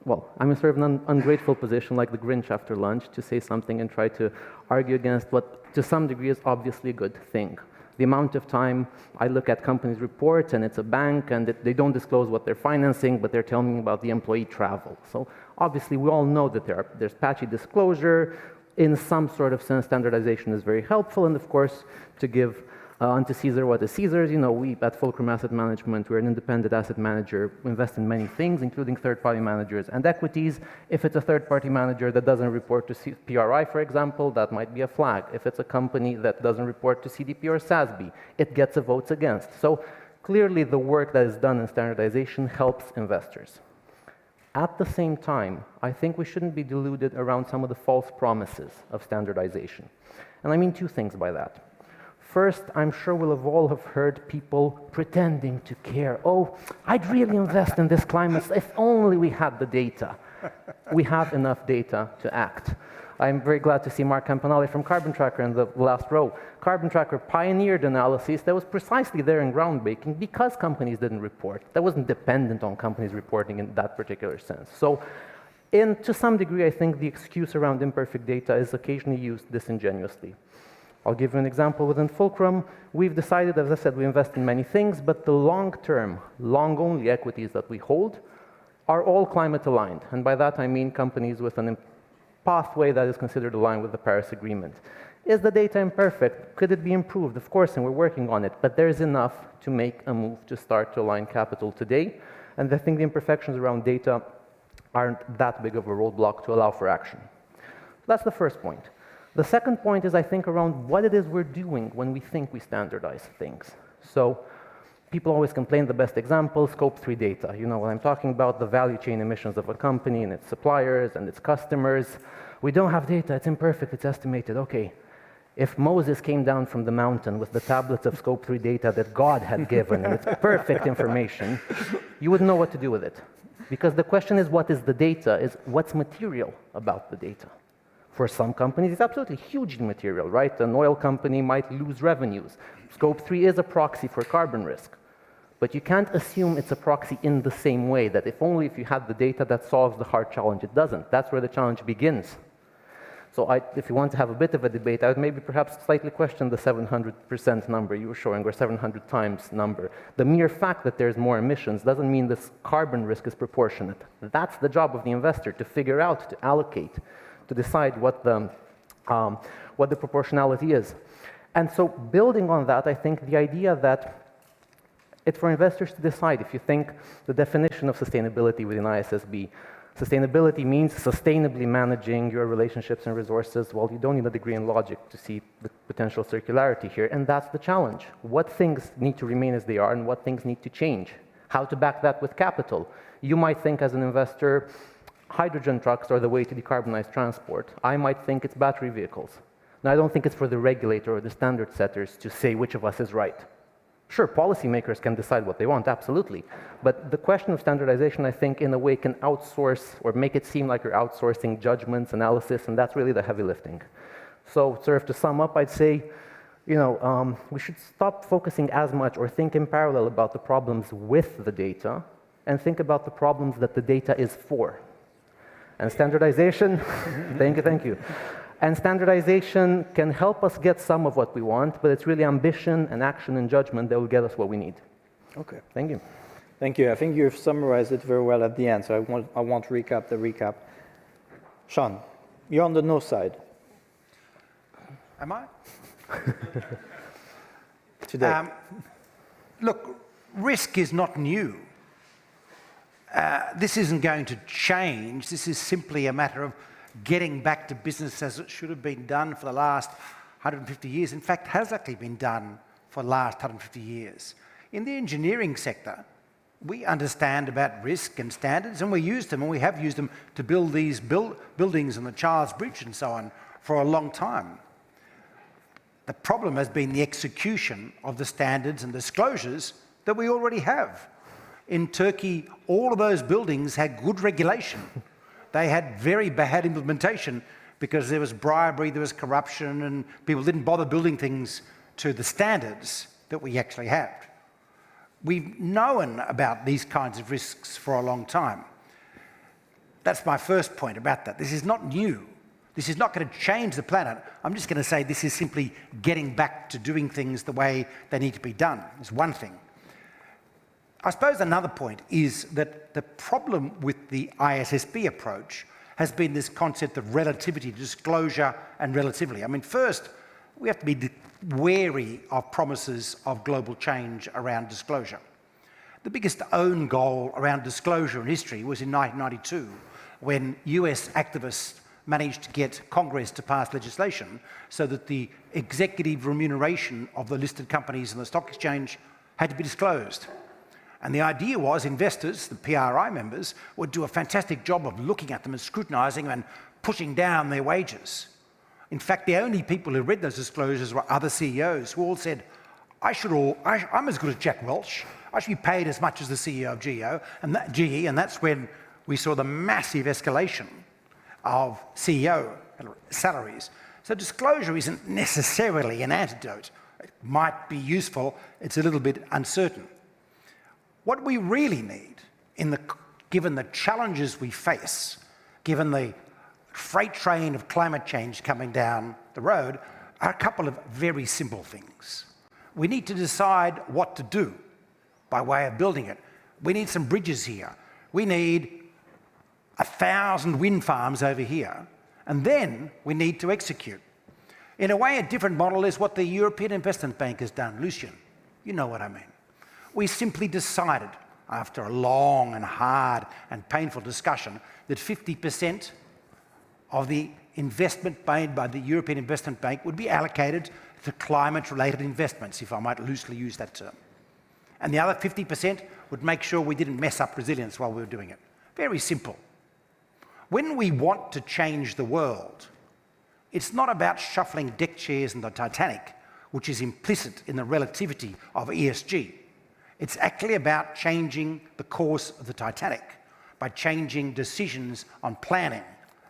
well, I'm in sort of an ungrateful position, like the Grinch after lunch, to say something and try to argue against what, to some degree, is obviously a good thing. The amount of time I look at companies' reports, and it's a bank, and they don't disclose what they're financing, but they're telling me about the employee travel. So obviously, we all know that there's patchy disclosure. In some sort of sense, standardization is very helpful, and of course, to give unto Caesar what is Caesar's. You know, we at Fulcrum Asset Management, we're an independent asset manager. We invest in many things, including third-party managers and equities. If it's a third-party manager that doesn't report to PRI, for example, that might be a flag. If it's a company that doesn't report to CDP or SASB, it gets a votes against. So clearly, the work that is done in standardization helps investors. At the same time, I think we shouldn't be deluded around some of the false promises of standardization. And I mean two things by that. First, I'm sure we'll have all heard people pretending to care. Oh, I'd really invest in this climate if only we had the data. We have enough data to act. I'm very glad to see Mark Campanale from Carbon Tracker in the last row. Carbon Tracker pioneered analysis that was precisely there in groundbreaking because companies didn't report. That wasn't dependent on companies reporting in that particular sense. So, to some degree, I think the excuse around imperfect data is occasionally used disingenuously. I'll give you an example within Fulcrum. We've decided, as I said, we invest in many things, but the long-term, long-only equities that we hold are all climate aligned. And by that, I mean companies with a pathway that is considered aligned with the Paris Agreement. Is the data imperfect? Could it be improved? Of course, and we're working on it, but there's enough to make a move to start to align capital today. And I think the imperfections around data aren't that big of a roadblock to allow for action. That's the first point. The second point is, I think, around what it is we're doing when we think we standardize things. So people always complain, the best example, Scope 3 data. You know what I'm talking about, the value chain emissions of a company and its suppliers and its customers. We don't have data, it's imperfect, it's estimated. Okay, if Moses came down from the mountain with the tablets of Scope 3 data that God had given, and it's perfect information, you wouldn't know what to do with it. Because the question is, what is the data, is what's material about the data. For some companies, it's absolutely hugely material, right? An oil company might lose revenues. Scope 3 is a proxy for carbon risk. But you can't assume it's a proxy in the same way, that if only if you had the data that solves the hard challenge. It doesn't. That's where the challenge begins. So if you want to have a bit of a debate, I would maybe perhaps slightly question the 700% number you were showing, or 700 times number. The mere fact that there's more emissions doesn't mean this carbon risk is proportionate. That's the job of the investor, to figure out, to allocate, to decide what the proportionality is. And so building on that, I think the idea that it's for investors to decide. If you think the definition of sustainability within ISSB, sustainability means sustainably managing your relationships and resources. Well, you don't need a degree in logic to see the potential circularity here, and that's the challenge. What things need to remain as they are and what things need to change? How to back that with capital? You might think as an investor, hydrogen trucks are the way to decarbonize transport. I might think it's battery vehicles. Now, I don't think it's for the regulator or the standard setters to say which of us is right. Sure, policymakers can decide what they want, absolutely. But the question of standardization, I think, in a way can outsource or make it seem like you're outsourcing judgments, analysis, and that's really the heavy lifting. So sort of to sum up, I'd say, we should stop focusing as much or think in parallel about the problems with the data and think about the problems that the data is for. And standardization, thank you. And standardization can help us get some of what we want, but it's really ambition and action and judgment that will get us what we need. Okay. Thank you. Thank you. I think you've summarized it very well at the end, so I won't recap the recap. Sean, you're on the no side. Am I? Today. Look, risk is not new. This isn't going to change. This is simply a matter of getting back to business as it should have been done for the last 150 years. In fact, has actually been done for the last 150 years. In the engineering sector, we understand about risk and standards, and we use them, and we have used them to build these buildings and the Charles Bridge and so on for a long time. The problem has been the execution of the standards and disclosures that we already have. In Turkey, all of those buildings had good regulation. They had very bad implementation because there was bribery, there was corruption, and people didn't bother building things to the standards that we actually have. We've known about these kinds of risks for a long time. That's my first point about that. This is not new. This is not going to change the planet. I'm just going to say this is simply getting back to doing things the way they need to be done. It's one thing. I suppose another point is that the problem with the ISSB approach has been this concept of relativity, disclosure and relativity. I mean, first, we have to be wary of promises of global change around disclosure. The biggest own goal around disclosure in history was in 1992, when US activists managed to get Congress to pass legislation so that the executive remuneration of the listed companies on the stock exchange had to be disclosed. And the idea was investors, the PRI members, would do a fantastic job of looking at them and scrutinising them and pushing down their wages. In fact, the only people who read those disclosures were other CEOs who all said, I'm as good as Jack Welch. I should be paid as much as the CEO of GE, and that's when we saw the massive escalation of CEO salaries. So disclosure isn't necessarily an antidote. It might be useful, it's a little bit uncertain. What we really need, given the challenges we face, given the freight train of climate change coming down the road, are a couple of very simple things. We need to decide what to do by way of building it. We need some bridges here. We need 1,000 wind farms over here. And then we need to execute. In a way, a different model is what the European Investment Bank has done. Lucian, you know what I mean. We simply decided, after a long and hard and painful discussion, that 50% of the investment made by the European Investment Bank would be allocated to climate-related investments, if I might loosely use that term. And the other 50% would make sure we didn't mess up resilience while we were doing it. Very simple. When we want to change the world, it's not about shuffling deck chairs in the Titanic, which is implicit in the relativity of ESG. It's actually about changing the course of the Titanic by changing decisions on planning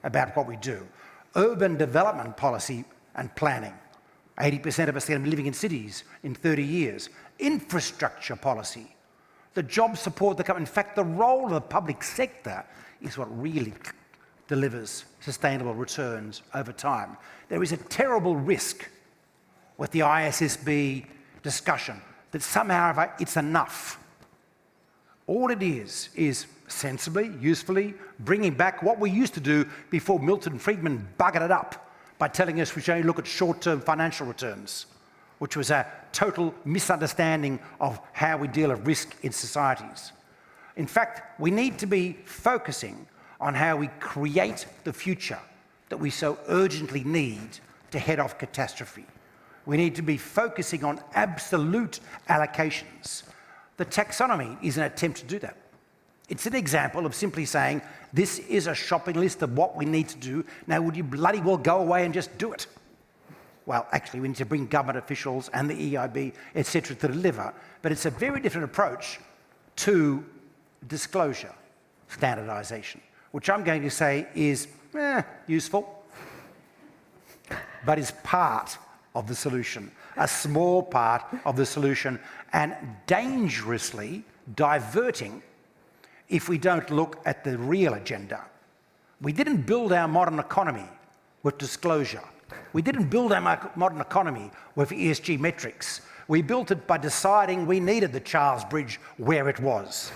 about what we do. Urban development policy and planning. 80% of us are going to be living in cities in 30 years. Infrastructure policy. The job support, in fact, the role of the public sector is what really delivers sustainable returns over time. There is a terrible risk with the ISSB discussion that somehow it's enough. All it is sensibly, usefully, bringing back what we used to do before Milton Friedman buggered it up by telling us we should only look at short-term financial returns, which was a total misunderstanding of how we deal with risk in societies. In fact, we need to be focusing on how we create the future that we so urgently need to head off catastrophe. We need to be focusing on absolute allocations. The taxonomy is an attempt to do that. It's an example of simply saying, this is a shopping list of what we need to do. Now, would you bloody well go away and just do it? Well, actually, we need to bring government officials and the EIB, etc., to deliver. But it's a very different approach to disclosure, standardisation, which I'm going to say is useful, but is part of the solution, a small part of the solution, and dangerously diverting if we don't look at the real agenda. We didn't build our modern economy with disclosure. We didn't build our modern economy with ESG metrics. We built it by deciding we needed the Charles Bridge where it was,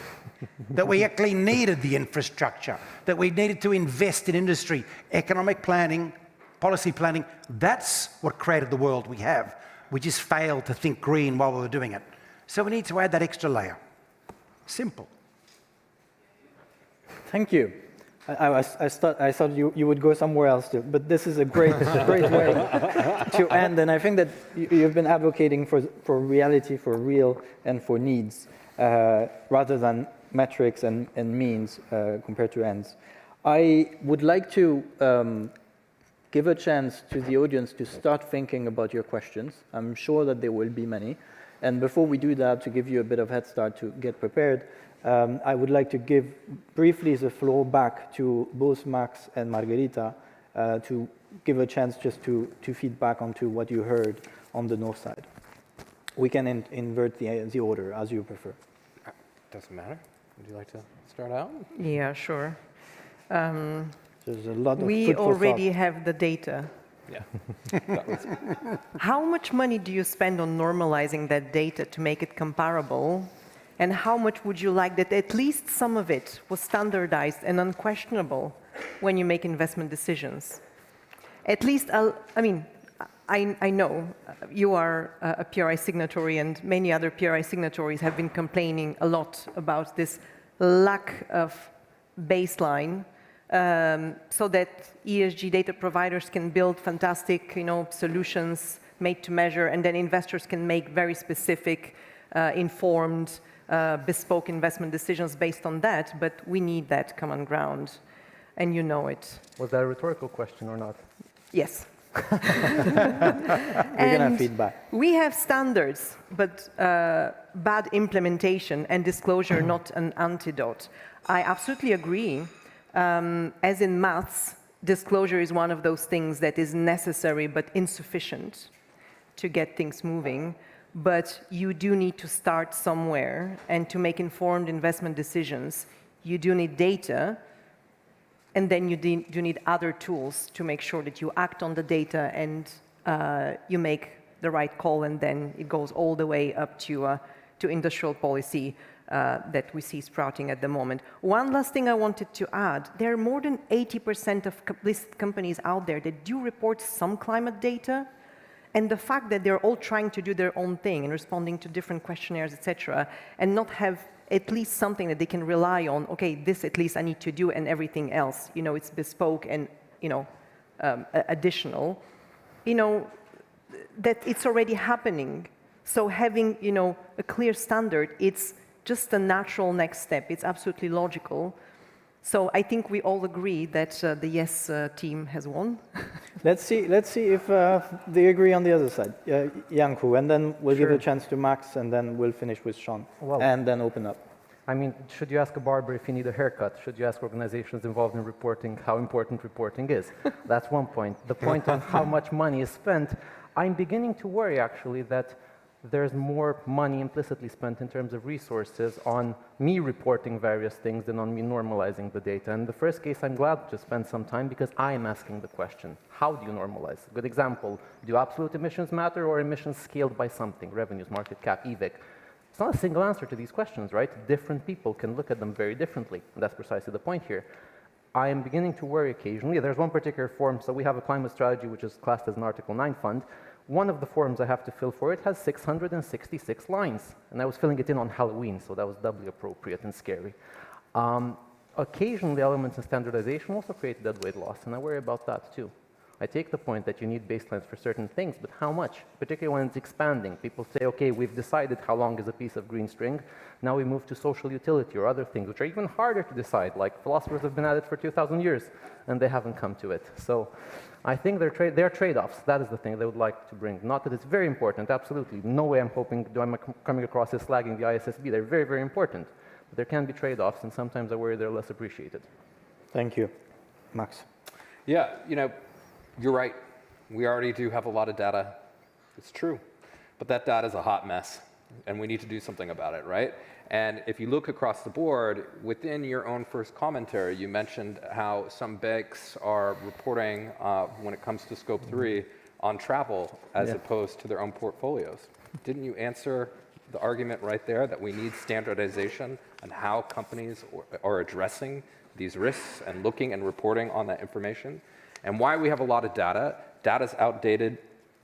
that we actually needed the infrastructure, that we needed to invest in industry, economic planning, policy planning. That's what created the world we have. We just failed to think green while we were doing it. So we need to add that extra layer. Simple. Thank you. I thought you would go somewhere else too, but this is a great way to end. And I think that you've been advocating for reality, for real, and for needs, rather than metrics and means compared to ends. I would like to give a chance to the audience to start thinking about your questions. I'm sure that there will be many. And before we do that, to give you a bit of head start to get prepared, I would like to give briefly the floor back to both Max and Margarita to give a chance just to feed back onto what you heard on the north side. We can invert the order as you prefer. Doesn't matter. Would you like to start out? Yeah, sure. There's a lot of we already have the data. Yeah. How much money do you spend on normalizing that data to make it comparable? And how much would you like that at least some of it was standardized and unquestionable when you make investment decisions? At least, I know you are a PRI signatory, and many other PRI signatories have been complaining a lot about this lack of baseline, so that ESG data providers can build fantastic, solutions made to measure, and then investors can make very specific, informed, bespoke investment decisions based on that. But we need that common ground, and you know it. Was that a rhetorical question or not? Yes. We're going to have feedback. We have standards, but bad implementation and disclosure not an antidote. I absolutely agree. As in maths, disclosure is one of those things that is necessary but insufficient to get things moving. But you do need to start somewhere, and to make informed investment decisions, you do need data, and then you do need other tools to make sure that you act on the data and you make the right call, and then it goes all the way up to industrial policy that we see sprouting at the moment. One last thing I wanted to add, there are more than 80% of listed companies out there that do report some climate data, And the fact that they're all trying to do their own thing and responding to different questionnaires, etc., and not have at least something that they can rely on, okay, this at least I need to do, and everything else, it's bespoke and, additional, that it's already happening. So having, a clear standard, it's just a natural next step. It's absolutely logical. So I think we all agree that the yes team has won. Let's see if they agree on the other side. Eelco, and then we'll give a chance to Max, and then we'll finish with Sean, and then open up. I mean, should you ask a barber if you need a haircut? Should you ask organizations involved in reporting how important reporting is? That's one point. The point on how much money is spent, I'm beginning to worry, actually, that there's more money implicitly spent in terms of resources on me reporting various things than on me normalizing the data. In the first case, I'm glad to spend some time because I am asking the question, how do you normalize? Good example, do absolute emissions matter or emissions scaled by something? Revenues, market cap, EVIC. It's not a single answer to these questions, right? Different people can look at them very differently, and that's precisely the point here. I am beginning to worry occasionally. There's one particular form, so we have a climate strategy which is classed as an Article 9 fund. One of the forms I have to fill for it has 666 lines, and I was filling it in on Halloween, so that was doubly appropriate and scary. Occasionally, elements in standardization also create deadweight loss, and I worry about that too. I take the point that you need baselines for certain things, but how much? Particularly when it's expanding. People say, okay, we've decided how long is a piece of green string. Now we move to social utility or other things, which are even harder to decide. Like philosophers have been at it for 2,000 years, and they haven't come to it. So I think they're trade-offs. That is the thing they would like to bring. Not that it's very important, absolutely. No way I'm coming across as slagging the ISSB. They're very, very important. But there can be trade-offs, and sometimes I worry they're less appreciated. Thank you. Max? Yeah, you're right. We already do have a lot of data. It's true. But that data is a hot mess, and we need to do something about it, right? And if you look across the board, within your own first commentary, you mentioned how some banks are reporting, when it comes to Scope 3, on travel as opposed to their own portfolios. Didn't you answer the argument right there that we need standardization on how companies are addressing these risks and looking and reporting on that information? And why we have a lot of data. Data's outdated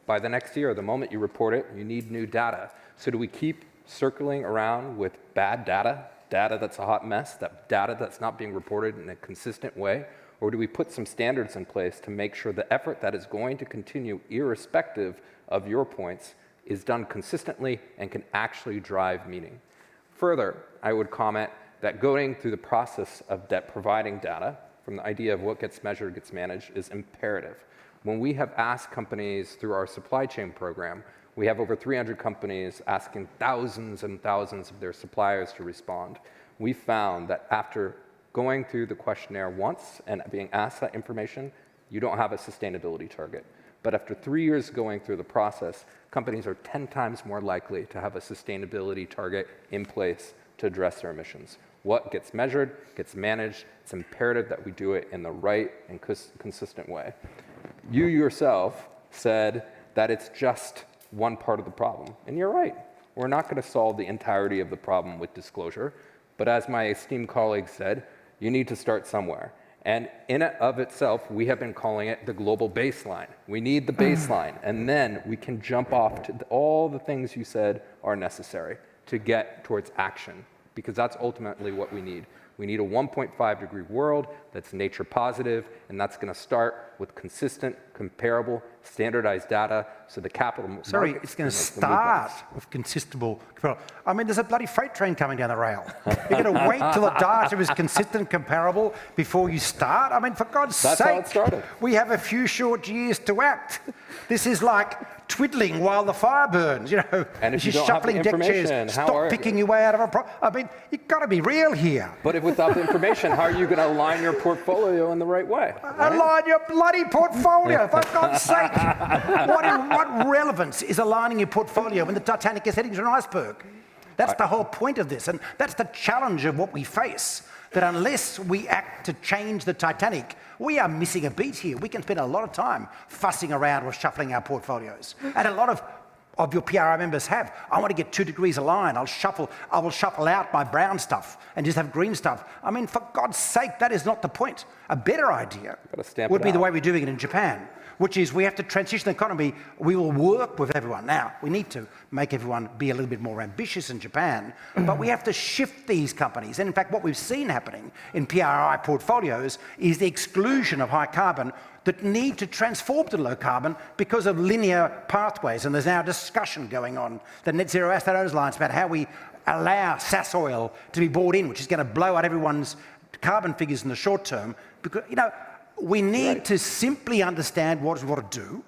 by the next year. The moment you report it, you need new data. So do we keep circling around with bad data, data that's a hot mess, that data that's not being reported in a consistent way? Or do we put some standards in place to make sure the effort that is going to continue, irrespective of your points, is done consistently and can actually drive meaning? Further, I would comment that going through the process of providing data, from the idea of what gets measured gets managed, is imperative. When we have asked companies through our supply chain program, we have over 300 companies asking thousands and thousands of their suppliers to respond. We found that after going through the questionnaire once and being asked that information, you don't have a sustainability target. But after 3 years going through the process, companies are 10 times more likely to have a sustainability target in place to address their emissions. What gets measured gets managed. It's imperative that we do it in the right and consistent way. You yourself said that it's just one part of the problem, and you're right. We're not going to solve the entirety of the problem with disclosure, but as my esteemed colleague said, you need to start somewhere. And in and of itself, we have been calling it the global baseline. We need the baseline, and then we can jump off to all the things you said are necessary to get towards action, because that's ultimately what we need. We need a 1.5 degree world that's nature positive, and that's going to start with consistent, comparable, standardized data so the capital markets... Sorry, it's going to start with consistent... I mean, there's a bloody freight train coming down the rail. You're going to wait till the data is consistent and comparable before you start? I mean, for God's sake, how it started. We have a few short years to act. This is like twiddling while the fire burns, And if you don't have the information, stop picking your way out of a problem. I mean, you've got to be real here. But if without the information, how are you going to align your portfolio in the right way? Right? Align your bloody portfolio, for God's sake. What relevance is aligning your portfolio when the Titanic is heading to an iceberg? That's the whole point of this, and that's the challenge of what we face, that unless we act to change the Titanic, we are missing a beat here. We can spend a lot of time fussing around or shuffling our portfolios. And a lot of your PRI members have. I want to get 2 degrees aligned. I will shuffle out my brown stuff and just have green stuff. I mean, for God's sake, that is not the point. A better idea would be the way we're doing it in Japan, which is we have to transition the economy. We will work with everyone. Now, we need to make everyone be a little bit more ambitious in Japan, but we have to shift these companies. And in fact, what we've seen happening in PRI portfolios is the exclusion of high carbon that need to transform to low carbon because of linear pathways. And there's now a discussion going on, the net zero asset owners alliance, about how we allow SAS oil to be brought in, which is going to blow out everyone's carbon figures in the short term. Because, you know, we need to simply understand what we want to do.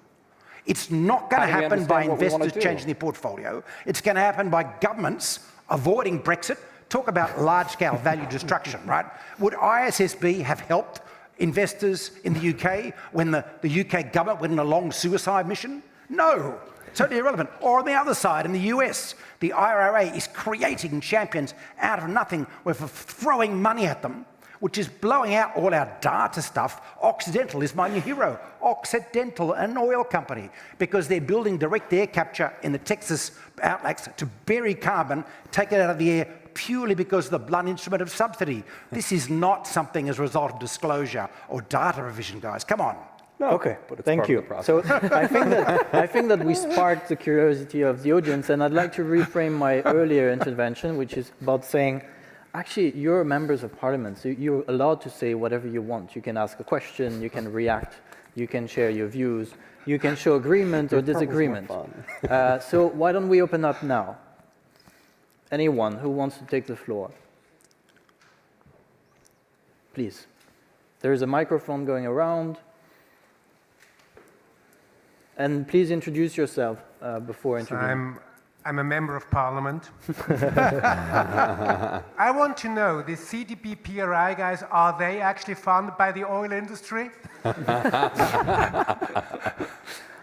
It's not going to happen by investors changing their portfolio. It's going to happen by governments avoiding Brexit. Talk about large-scale value destruction, right? Would ISSB have helped investors in the UK when the UK government went on a long suicide mission? No, totally irrelevant. Or on the other side, in the US, the IRA is creating champions out of nothing. We're throwing money at them, which is blowing out all our data stuff. Occidental is my new hero. Occidental, an oil company, because they're building direct air capture in the Texas outlets to bury carbon, take it out of the air purely because of the blunt instrument of subsidy. This is not something as a result of disclosure or data revision, guys. Come on. No, okay, thank you. So I think that we sparked the curiosity of the audience, and I'd like to reframe my earlier intervention, which is about saying, actually, you're members of parliament, so you're allowed to say whatever you want. You can ask a question, you can react, you can share your views, you can show agreement or disagreement. So why don't we open up now? Anyone who wants to take the floor? Please. There is a microphone going around. And please introduce yourself before interviewing. I'm a member of parliament. I want to know, the CDP PRI guys, are they actually funded by the oil industry?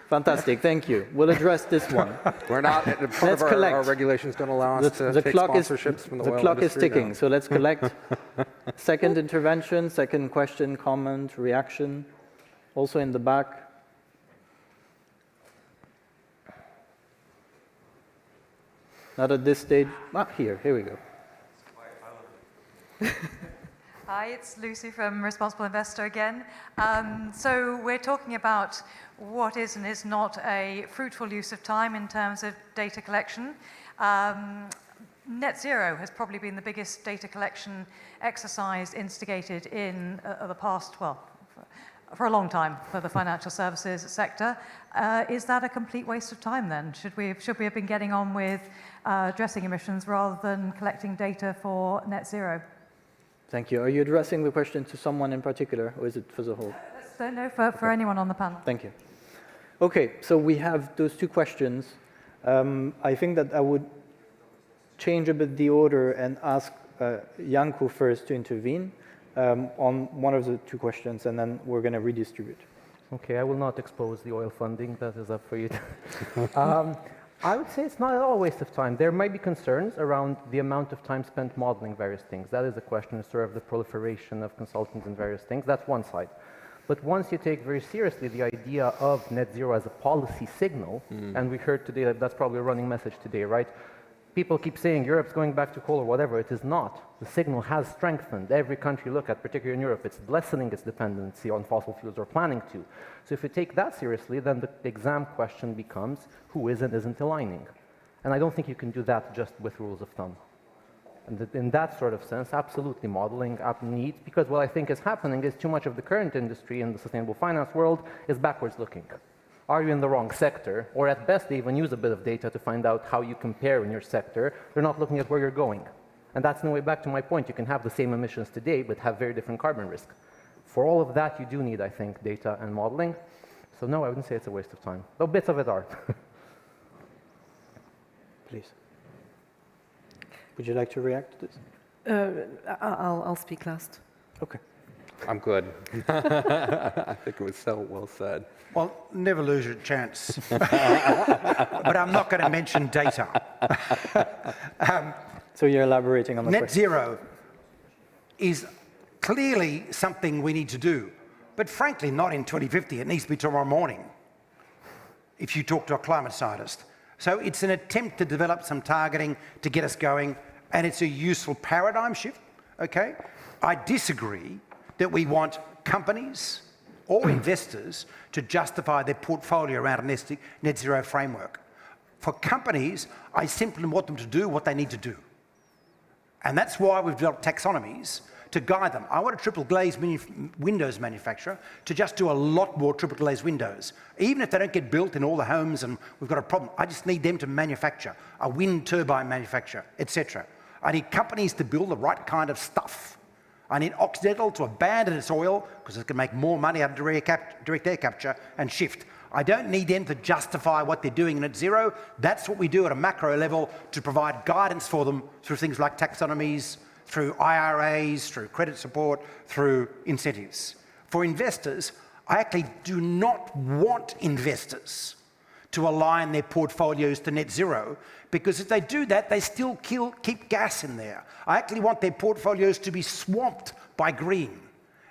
Fantastic, thank you. We'll address this one. We're not, part of our regulations don't allow us to take sponsorships from the oil industry. The clock is ticking, so let's collect. Second intervention, second question, comment, reaction. Also in the back. Not at this stage. Here we go. Hi, it's Lucy from Responsible Investor again. So we're talking about what is and is not a fruitful use of time in terms of data collection. Net zero has probably been the biggest data collection exercise instigated in the past, well, for a long time for the financial services sector. Is that a complete waste of time then? Should we have been getting on with addressing emissions rather than collecting data for net zero? Thank you. Are you addressing the question to someone in particular, or is it for the whole? Don't know for anyone on the panel. Thank you. Okay, so we have those two questions. I think that I would change a bit the order and ask Eelco first to intervene on one of the two questions, and then we're going to redistribute. Okay, I will not expose the oil funding. That is up for you. I would say it's not at all a waste of time. There might be concerns around the amount of time spent modeling various things. That is a question of sort of the proliferation of consultants and various things. That's one side. But once you take very seriously the idea of net zero as a policy signal, and we heard today that that's probably a running message today, right? People keep saying Europe's going back to coal or whatever. It is not. The signal has strengthened. Every country you look at, particularly in Europe, it's lessening its dependency on fossil fuels or planning to. So if you take that seriously, then the exam question becomes who is and isn't aligning. And I don't think you can do that just with rules of thumb. And in that sort of sense, absolutely modeling up needs, because what I think is happening is too much of the current industry in the sustainable finance world is backwards looking. Are you in the wrong sector? Or at best, they even use a bit of data to find out how you compare in your sector. They're not looking at where you're going. And that's in a way back to my point. You can have the same emissions today, but have very different carbon risk. For all of that, you do need, I think, data and modeling. So no, I wouldn't say it's a waste of time. Though bits of it are. Please. Would you like to react to this? I'll speak last. Okay. I'm good. I think it was so well said. Well, never lose your chance. But I'm not going to mention data. So you're elaborating on the Net question. zero is clearly something we need to do. But frankly, not in 2050. It needs to be tomorrow morning, if you talk to a climate scientist. So it's an attempt to develop some targeting to get us going, and it's a useful paradigm shift, okay? I disagree that we want companies or investors to justify their portfolio around a net zero framework. For companies, I simply want them to do what they need to do. And that's why we've developed taxonomies to guide them. I want a triple glazed windows manufacturer to just do a lot more triple glazed windows. Even if they don't get built in all the homes and we've got a problem, I just need them to manufacture, a wind turbine manufacturer, etc. I need companies to build the right kind of stuff. I need Occidental to abandon its oil because it can make more money out of direct air capture and shift. I don't need them to justify what they're doing in net zero. That's what we do at a macro level to provide guidance for them through things like taxonomies, through IRAs, through credit support, through incentives. For investors, I actually do not want investors to align their portfolios to net zero, because if they do that, they still keep gas in there. I actually want their portfolios to be swamped by green.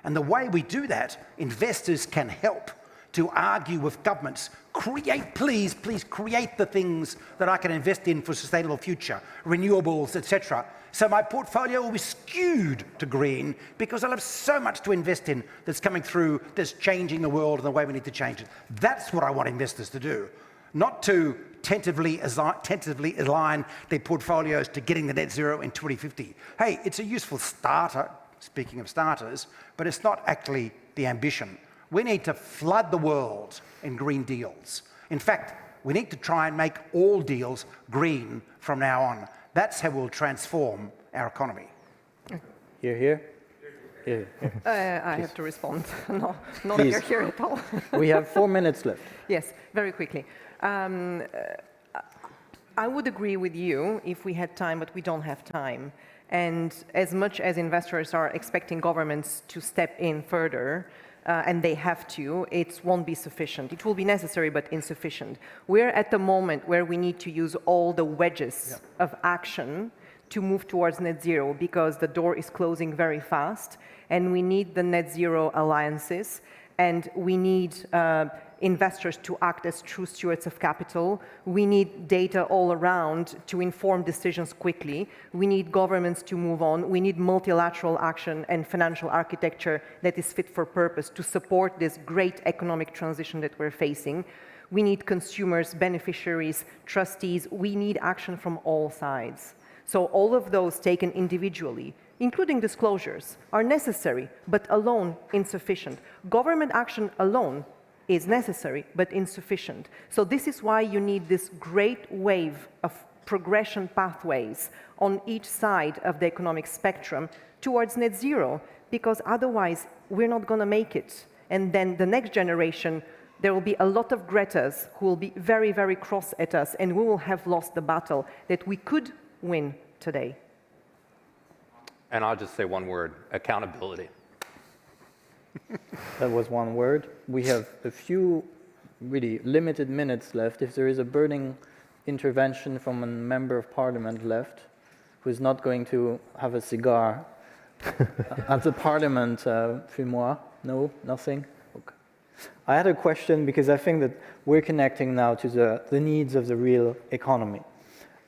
And the way we do that, investors can help to argue with governments, please create the things that I can invest in for a sustainable future, renewables, etc. So my portfolio will be skewed to green because I'll have so much to invest in that's coming through, that's changing the world and the way we need to change it. That's what I want investors to do, not to tentatively align their portfolios to getting the net zero in 2050. Hey, it's a useful starter, speaking of starters, but it's not actually the ambition. We need to flood the world in green deals. In fact, we need to try and make all deals green from now on. That's how we'll transform our economy. Here. I have to respond. No, not here at all. We have 4 minutes left. Yes, very quickly. I would agree with you if we had time, but we don't have time. And as much as investors are expecting governments to step in further, and they have to, it won't be sufficient. It will be necessary, but insufficient. We're at the moment where we need to use all the wedges of action to move towards net zero, because the door is closing very fast, and we need the net zero alliances, and we need investors to act as true stewards of capital. We need data all around to inform decisions quickly. We need governments to move on. We need multilateral action and financial architecture that is fit for purpose to support this great economic transition that we're facing. We need consumers, beneficiaries, trustees. We need action from all sides. So all of those taken individually, including disclosures, are necessary, but alone insufficient. Government action alone is necessary, but insufficient. So this is why you need this great wave of progression pathways on each side of the economic spectrum towards net zero, because otherwise we're not going to make it. And then the next generation, there will be a lot of Gretas who will be very, very cross at us, and we will have lost the battle that we could win today. And I'll just say one word: accountability. That was one word. We have a few really limited minutes left. If there is a burning intervention from a member of parliament left, who is not going to have a cigar at the parliament, fumoir? No, nothing? Okay. I had a question, because I think that we're connecting now to the needs of the real economy.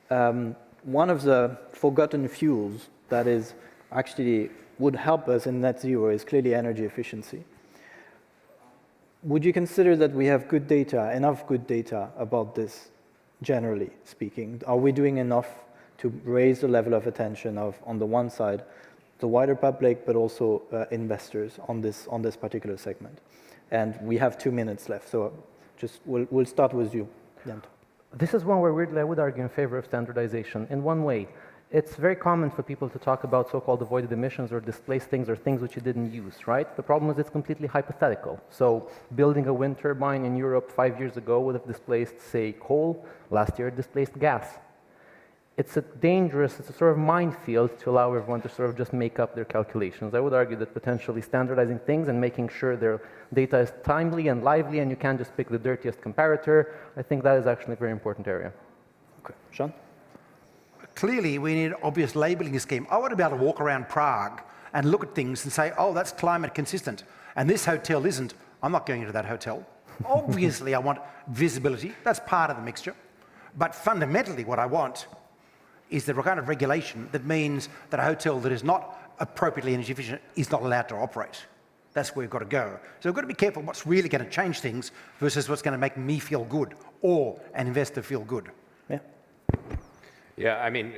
One of the forgotten fuels that is actually would help us in net zero is clearly energy efficiency. Would you consider that we have good data, enough good data about this, generally speaking? Are we doing enough to raise the level of attention of, on the one side, the wider public, but also investors on this particular segment? And we have 2 minutes left, so just we'll start with you, Jento. This is one where weirdly I would argue in favor of standardization in one way. It's very common for people to talk about so-called avoided emissions or displaced things or things which you didn't use, right? The problem is it's completely hypothetical. So building a wind turbine in Europe 5 years ago would have displaced, say, coal. Last year it displaced gas. It's a sort of minefield to allow everyone to sort of just make up their calculations. I would argue that potentially standardizing things and making sure their data is timely and lively and you can't just pick the dirtiest comparator, I think that is actually a very important area. Okay, Sean? Clearly, we need an obvious labelling scheme. I want to be able to walk around Prague and look at things and say, oh, that's climate consistent, and this hotel isn't. I'm not going into that hotel. Obviously, I want visibility. That's part of the mixture. But fundamentally, what I want is the kind of regulation that means that a hotel that is not appropriately energy efficient is not allowed to operate. That's where we've got to go. So we've got to be careful what's really going to change things versus what's going to make me feel good or an investor feel good. Yeah. Yeah, I mean,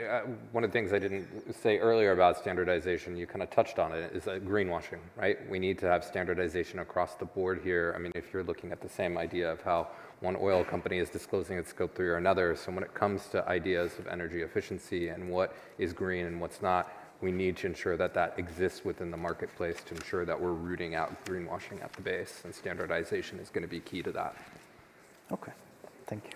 one of the things I didn't say earlier about standardization, you kind of touched on it, is greenwashing, right? We need to have standardization across the board here. I mean, if you're looking at the same idea of how one oil company is disclosing its scope 3 or another, so when it comes to ideas of energy efficiency and what is green and what's not, we need to ensure that that exists within the marketplace to ensure that we're rooting out greenwashing at the base, and standardization is going to be key to that. Okay, thank you.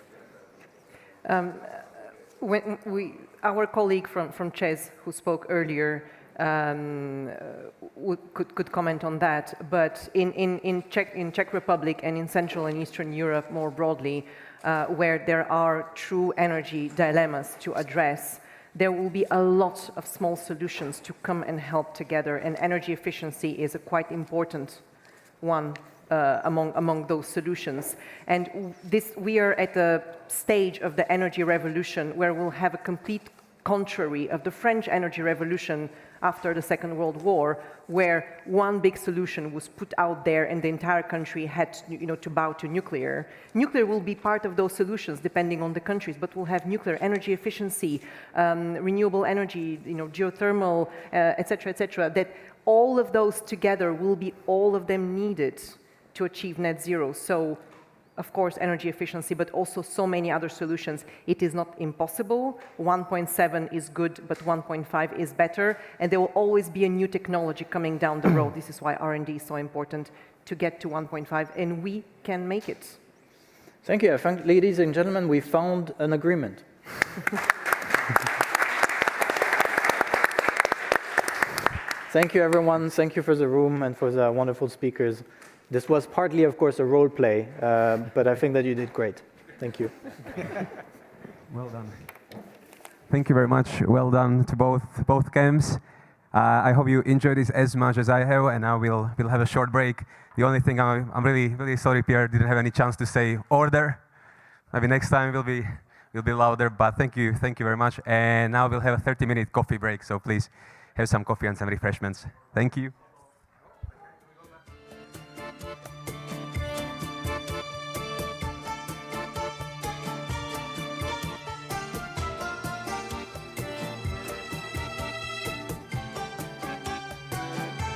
Our colleague from CES who spoke earlier could comment on that, but in Czech Republic and in Central and Eastern Europe more broadly, where there are true energy dilemmas to address, there will be a lot of small solutions to come and help together, and energy efficiency is a quite important one among those solutions. And we are at a stage of the energy revolution where we'll have a complete contrary of the French energy revolution after the Second World War, where one big solution was put out there and the entire country had to bow to nuclear. Nuclear will be part of those solutions depending on the countries, but we'll have nuclear, energy efficiency, renewable energy, geothermal, et cetera, that all of those together will be all of them needed to achieve net zero. So, of course, energy efficiency, but also so many other solutions. It is not impossible. 1.7 is good, but 1.5 is better. And there will always be a new technology coming down the road. This is why R&D is so important to get to 1.5, and we can make it. Thank you. I think, ladies and gentlemen, we found an agreement. Thank you, everyone. Thank you for the room and for the wonderful speakers. This was partly, of course, a role play, but I think that you did great. Thank you. Well done. Thank you very much. Well done to both camps. I hope you enjoyed this as much as I have, and now we'll have a short break. The only thing I'm really sorry, Pierre didn't have any chance to say order. Maybe next time we'll be louder. But thank you very much. And now we'll have a 30-minute coffee break. So please have some coffee and some refreshments. Thank you.